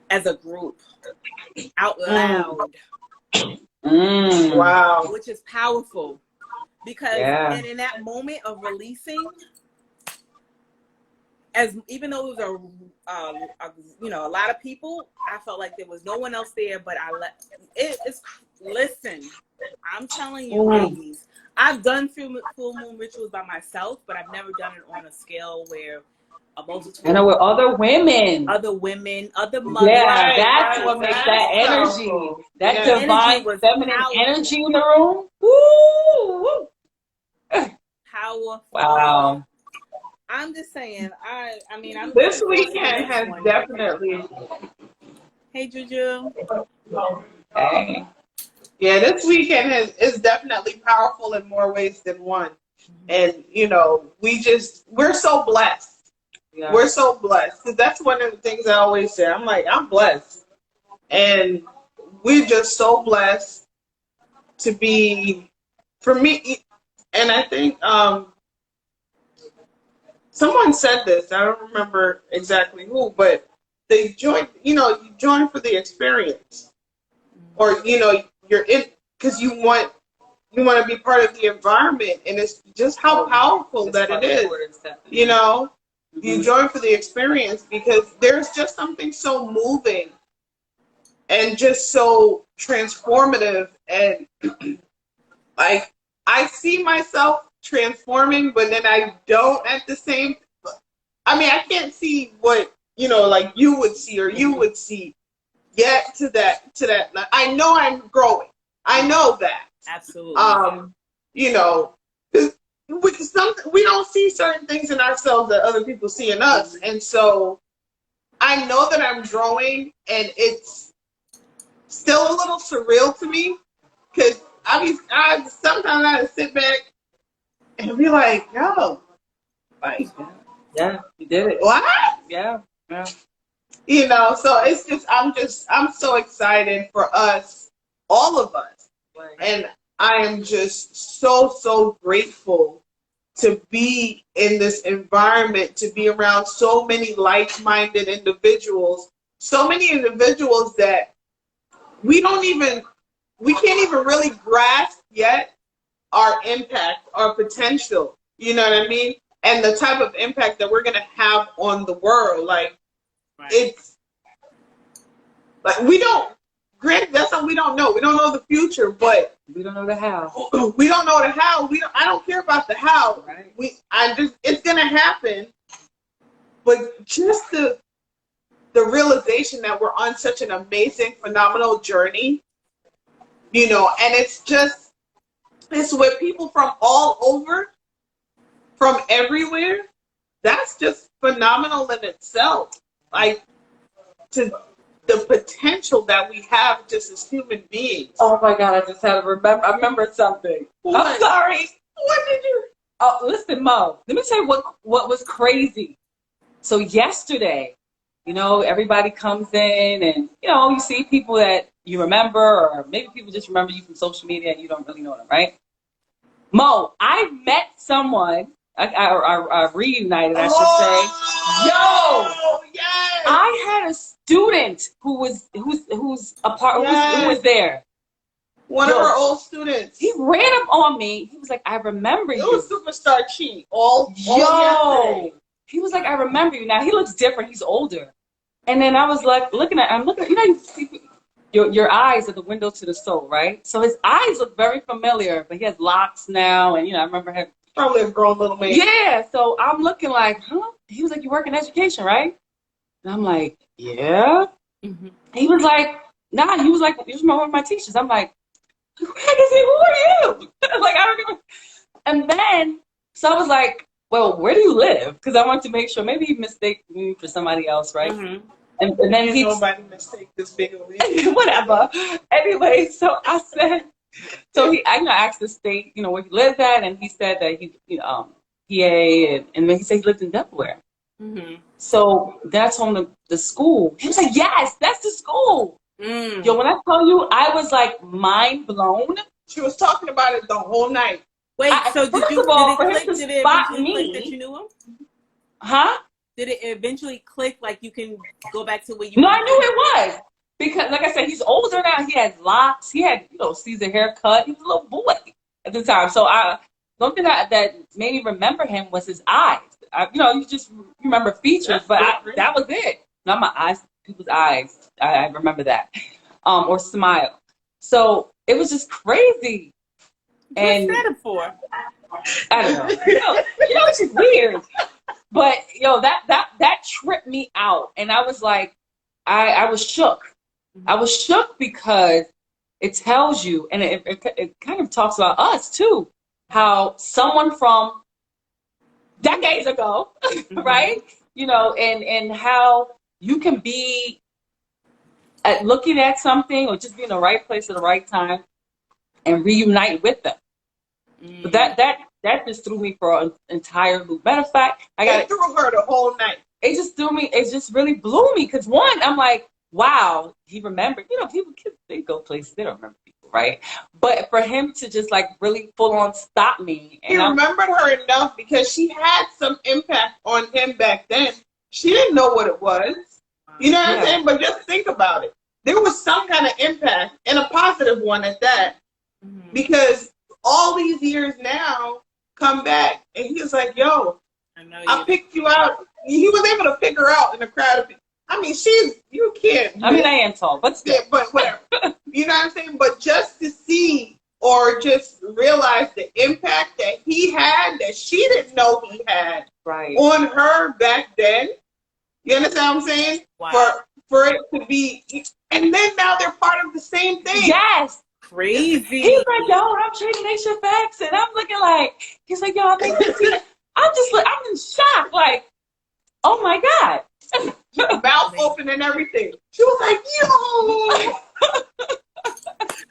as a group, out loud. Wow. Which is powerful. Because and in that moment of releasing, as even though it was a lot of people, I felt like there was no one else there, but I let it's listen, I'm telling you, ladies, I've done full moon rituals by myself, but I've never done it on a scale where a multitude. And with other women, other mothers. Yeah, that's what makes that energy, that divine feminine energy in the room. Woo! Powerful. Wow. I'm just saying. I mean, this weekend has definitely. Hey, Juju. Hey. Yeah, this weekend is definitely powerful in more ways than one. And, you know, we're so blessed. Yeah. We're so blessed. Because that's one of the things I always say. I'm like, I'm blessed. And we're just so blessed to be, for me, and I think someone said this. I don't remember exactly who, but they joined, you join for the experience. Or, you're in because you want to be part of the environment, and it's just how powerful that it is. You join for the experience because there's just something so moving and just so transformative, and like I see myself transforming, but then I don't at the same. I mean, I can't see what like you would see or you would see yet to that. I know I'm growing. I know that. Absolutely. We don't see certain things in ourselves that other people see in us, and so I know that I'm growing, and it's still a little surreal to me because sometimes I sit back and be like, yo, like, yeah, you did it. What? Yeah. So it's just I'm so excited for us, all of us. Right. And I am just so grateful to be in this environment, to be around so many like-minded individuals, so many individuals that we can't even really grasp yet our impact, our potential, you know what I mean? And the type of impact that we're going to have on the world. Like, right. It's like granted, that's something we don't know. We don't know the future, but we don't know the how. We don't know the how. I don't care about the how. Right. It's going to happen. But just the realization that we're on such an amazing, phenomenal journey, and it's with people from all over, from everywhere. That's just phenomenal in itself. Like, to the potential that we have just as human beings. Oh my God, I just had to remember. I remembered something. What? I'm sorry. What did you? Oh, listen, Mo. Let me tell you what was crazy. So yesterday, everybody comes in, and you see people that you remember, or maybe people just remember you from social media and you don't really know them, right? Mo, I met someone. I reunited, I should say. Yo, yes. I had a student who's a part, who was there. One of our old students. He ran up on me. He was like, "I remember you." It was Superstar Chi. All yesterday. He was like, "I remember you." Now he looks different. He's older. And then I was like, I'm looking. Your eyes are the window to the soul, right? So his eyes look very familiar, but he has locks now, and I remember him. Probably a grown little man. Yeah, so I'm looking like, huh? He was like, "You work in education, right?" And I'm like, "Yeah." Mm-hmm. He was like, "Nah." He was like, "You're one of my teachers." I'm like, "Who are you?" Like, I don't even. And then, so I was like, "Well, where do you live?" Because I wanted to make sure maybe he mistaken me for somebody else, right? Mm-hmm. And then nobody mistake this big of whatever. Anyway, so I said. So I asked the state, where he lived at, and he said that he, PA, and then he said he lived in Delaware. Mm-hmm. So that's on the school. He was like, "Yes, that's the school." Mm. Yo, when I tell you, I was like mind blown. She was talking about it the whole night. Wait, so did it click that you knew him? Huh? Did it eventually click like you can go back to where you? No, I knew it was. Because, like I said, he's older now. He has locks. He had, Caesar haircut. He was a little boy at the time. So the only thing that made me remember him was his eyes. you just remember features, but that was it. Not my eyes, people's eyes. I remember that. Or smile. So it was just crazy. And what's that for? I don't know. It's just weird. But that tripped me out, and I was like, I was shook. I was shook because it tells you, and it kind of talks about us too, how someone from decades ago, right? And how you can be at looking at something or just be in the right place at the right time and reunite with them. But that just threw me for an entire loop. Matter of fact, It threw her the whole night. It just threw me. It just really blew me because one, I'm like, wow, he remembered. People they go places they don't remember people, right? But for him to just like really full on stop me, and he remembered her enough because she had some impact on him back then. She didn't know what it was. You know what I'm saying? But just think about it. There was some kind of impact, and a positive one at that, because all these years now come back, and he was like, yo, I picked you out. He was able to pick her out in a crowd of people. I mean, you can't. I mean, I am tall, but still. But whatever. You know what I'm saying? But just to see or just realize the impact that he had that she didn't know he had on her back then. You understand what I'm saying? Wow. For it to be, and then now they're part of the same thing. Yes. Crazy. He's like, yo, I'm trading Nation Facts, and I'm looking like, he's like, yo, I'm in shock, like, oh my God. Mouth open and everything. She was like, yo.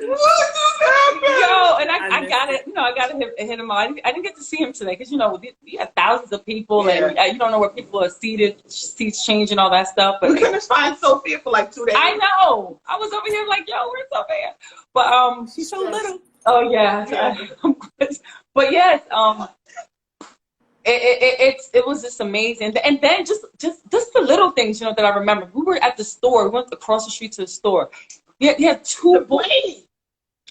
What just happened? Yo, and I got it. I got to hit him on. I didn't get to see him today because we have thousands of people, and you don't know where people are seated, seats changing, all that stuff. But we couldn't find Sophia for like 2 days. I know. I was over here like, yo, where's Sophia? But she's so little. Oh yeah. But yes, it was just amazing. And then just the little things, that I remember. We were at the store. We went across the street to the store. You had two boys.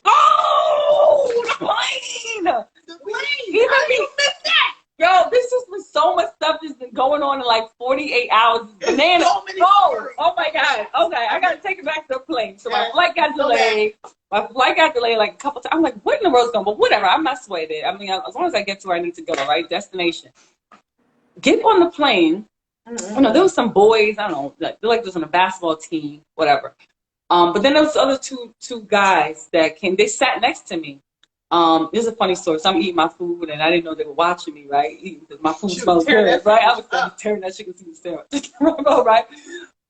Oh, the plane! The plane! How you missed that? Yo, this has been so much stuff that's been going on in like 48 hours. Banana. Oh my God. Okay, I gotta take it back to the plane. So my flight got delayed. Like a couple times. I'm like, what in the world's going on? But whatever, I'm not swayed. I mean, as long as I get to where I need to go, right? Destination. Get on the plane. There was some boys, I don't know, they're like this on a basketball team, whatever. But then there was other two guys that came. They sat next to me. This is a funny story. So I'm eating my food, and I didn't know they were watching me, right? My food smells good, right? I was tearing that chicken Caesar sandwich, right?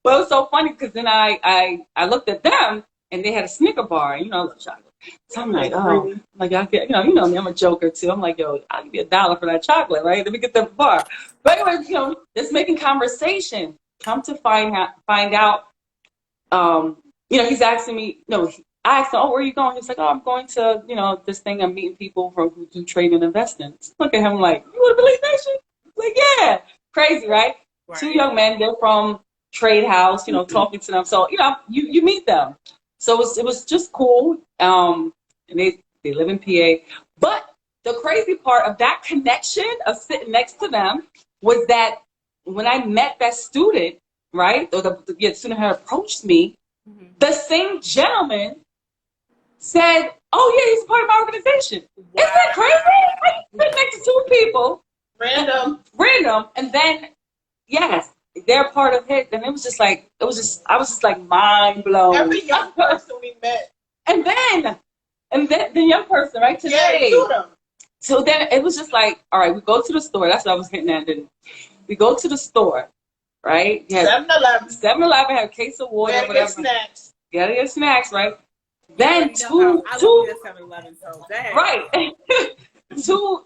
But it was so funny because then I looked at them, and they had a Snicker bar, and I love chocolate. So I'm like, I get, you know me, I'm a joker too. I'm like, yo, I'll give you $1 for that chocolate, right? Let me get the bar. But anyway, just making conversation. Come to find out. He's asking me, I asked him, oh, where are you going? He's like, oh, I'm going to, this thing. I'm meeting people who do trade and investments. Look at him like, you want to believe Nation? Like, yeah. Crazy, right? Two young men, they're from Trade House, talking to them. So, you meet them. So it was just cool. And they live in PA. But the crazy part of that connection of sitting next to them was that when I met that student, right, or the student had approached me, the same gentleman said, oh, yeah, he's a part of my organization. Wow. Isn't that crazy? Like, next to two people. Random. And then, yes, they're part of his. And it was just like, I was just like mind blown. Every young person we met. And then the young person, right, today. Yeah, so then it was just like, all right, we go to the store. That's what I was hitting at. Then we go to the store, right? 7-Eleven. 7-Eleven, have a case of water, whatever. Get snacks. Gotta get snacks, right? Then two, right?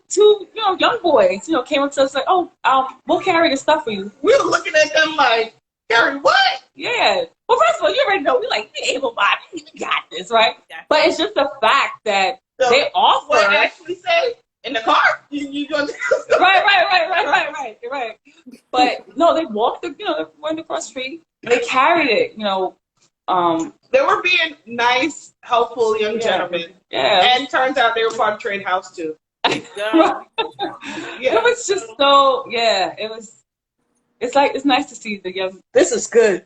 two, young boys, came up to us like, oh, we'll carry the stuff for you. We were looking at them like, carry what? Yeah. Well, first of all, you already know we able-bodied. We got this, right? But it's just the fact that they offer. What I actually say in the car? You going to Right. But no, they walked went across the street. They carried it, They were being nice, helpful young gentlemen. Yeah. And turns out they were part of Trade House too. Girl. Yeah. It was just so, yeah, it was, it's nice to see the young, This is good.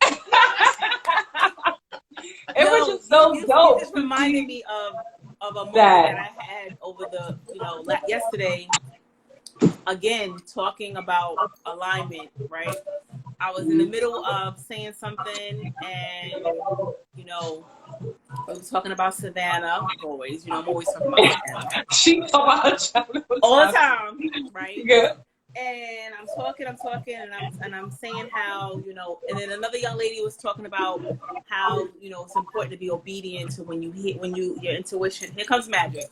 it was just so you dope. just reminded me of a moment That. that I had over the, yesterday, again, talking about alignment, right? I was in the middle of saying something and, we were talking about Savannah always. I'm always talking about Savannah. She talk about her childhood All the time, right? Yeah. And I'm talking, and I'm saying how, and then another young lady was talking about how, it's important to be obedient to when your intuition. Here comes Magic.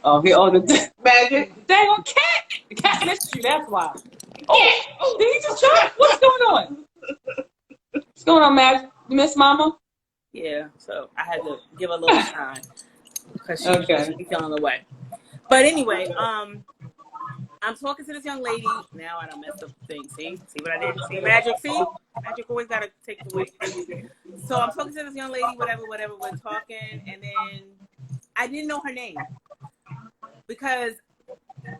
Oh, the Magic. dang on cat. The cat missed you, that's why. Oh, did he just try? What's going on? What's going on, Magic? You miss Mama? Yeah, so I had to give a little time because she be feeling the way. But anyway, I'm talking to this young lady. Now I done messed up the thing. See what I did? See Magic? See? Magic always gotta take the way. So I'm talking to this young lady, whatever, we're talking, and then I didn't know her name because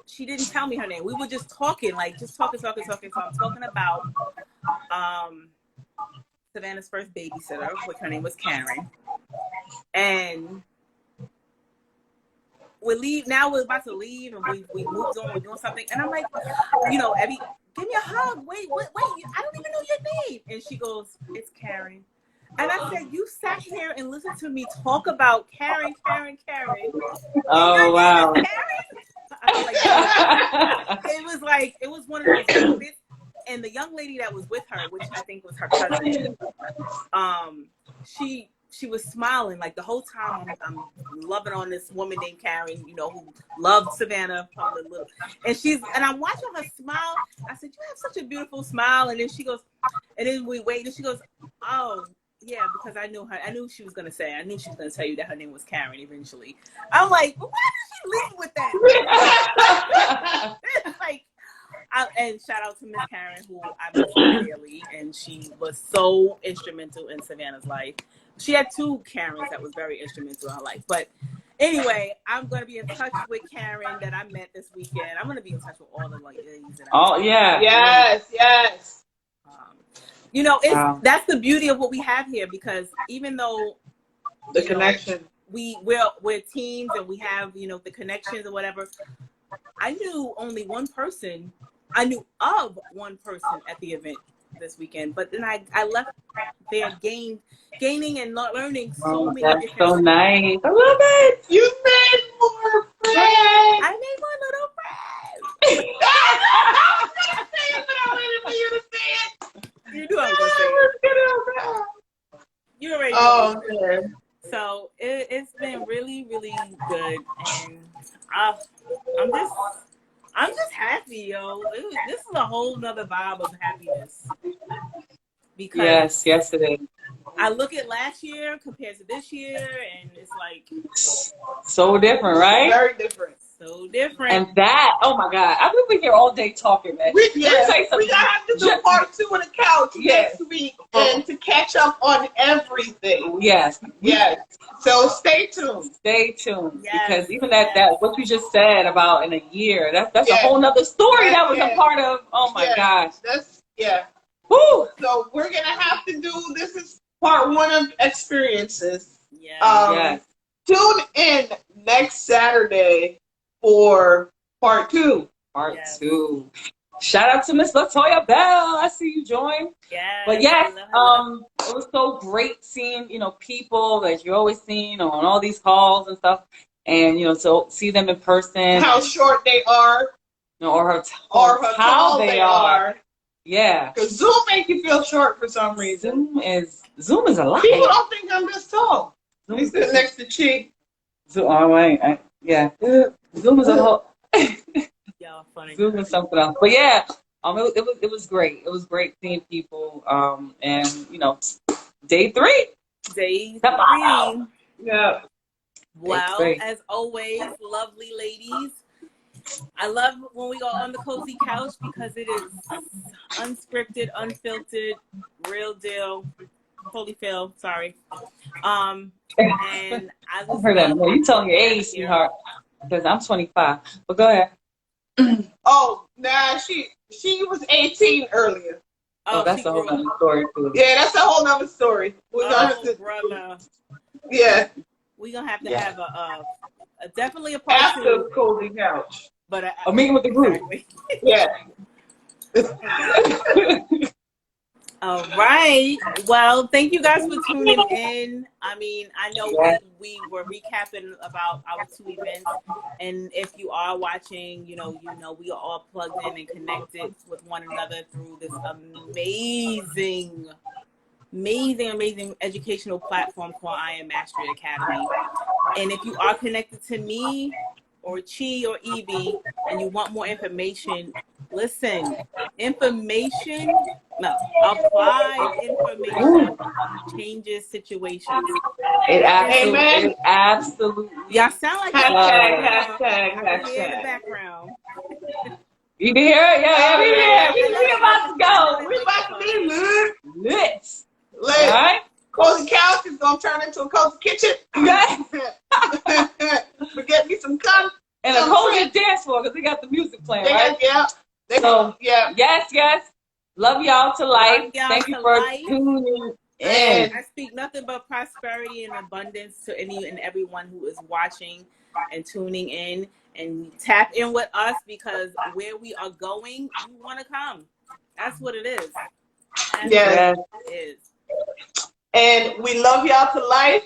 she didn't tell me her name. We were just talking, talking. So I'm talking about Savannah's first babysitter, which her name was Karen. And we're about to leave, and we moved on, we're doing something. And I'm like, Evie, give me a hug. Wait, I don't even know your name. And she goes, it's Karen. And I said, you sat here and listened to me talk about Karen. Oh, wow. It was one of those moments. And the young lady that was with her, which I think was her cousin, she was smiling like the whole time. I'm loving on this woman named Karen, who loved Savannah from the little. And I'm watching her smile. I said, you have such a beautiful smile. And then she goes, and then we wait, and she goes, oh, yeah, because I knew her. I knew she was going to tell you that her name was Karen eventually. I'm like, well, why did she leave with that? And shout out to Miss Karen, who I miss dearly, and she was so instrumental in Savannah's life. She had two Karens that was very instrumental in her life. But anyway, I'm going to be in touch with Karen that I met this weekend. I'm going to be in touch with all the ladies. Yes. That's the beauty of what we have here, because even though the connection, we're teams and we have the connections or whatever. I knew of one person at the event this weekend, but then I left there gaining and learning so many that's different. So nice. I love it. You made more friends. I made one little friend. I was gonna say it, but I waited for you to say it. You knew I was gonna say it. You already know. Oh man. So it's been really, really good, and I'm just happy, yo. This is a whole nother vibe of happiness. Because yes, it is. I look at last year compared to this year, and it's like so different, right? Very different. So different. And that, oh my God, I will be here all day talking, man. We gotta have to do part 2 on the couch next week, and to catch up on everything. Yes. So stay tuned. Because even that what you just said about in a year, that's a whole nother story that was a part of. Oh my gosh. Woo. So we're gonna have to do this is part 1 of experiences. Tune in next Saturday for part 2. Part 2. Shout out to Miss Latoya Bell. I see you joined. But yes, it was so great seeing, people that you're always seeing on all these calls and stuff. And, so see them in person. How short they are. Or how tall they are. Yeah. Because Zoom make you feel short for some reason. Zoom is a lot. People don't think I'm this tall. They sit next to Chi. Zoom is a whole. Y'all funny. Zoom is something else. But yeah, it was great. It was great seeing people. And day 3. Yeah. Well, as always, lovely ladies. I love when we go on the cozy couch because it is unscripted, unfiltered, real deal. totally failed. Sorry. And I I've heard that. You telling your age, sweetheart, because I'm 25. But go ahead. Oh, nah, she was 18 earlier. Oh, that's a whole other story too. Yeah, that's a whole nother story. We're gonna have to, brother. yeah. We're gonna have to have a definitely a part After two. Cozy Couch. But a meeting with the group. Exactly. Yeah. All right. Well, thank you guys for tuning in. I mean, I know we were recapping about our 2 events, and if you are watching, you know we are all plugged in and connected with one another through this amazing educational platform called I Am Mastery Academy. And if you are connected to me or Chi or Evie and you want more information, listen, applied information changes situations. It absolutely. Y'all sound like Hashtag. in the background. You can hear it? Yeah, we about to go. We about to be lit. All right. Cozy Couch is gonna turn into a cozy kitchen. We get me some and a cozy dance floor because we got the music playing, right? Yeah. Yes. Love y'all to life. Thank you for tuning in. I speak nothing but prosperity and abundance to any and everyone who is watching and tuning in. And tap in with us because where we are going, you want to come. That's what it is. Yes. It is. And we love y'all to life.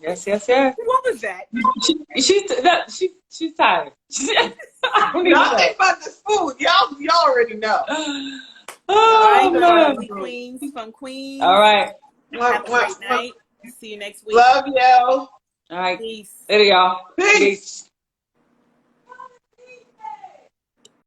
Yes. What was that? She's tired. Y'all think about this food. Y'all already know. All right, Queens from Queens. All right. Have a great night. See you next week. Love y'all. All right. Peace. Later, y'all. Peace.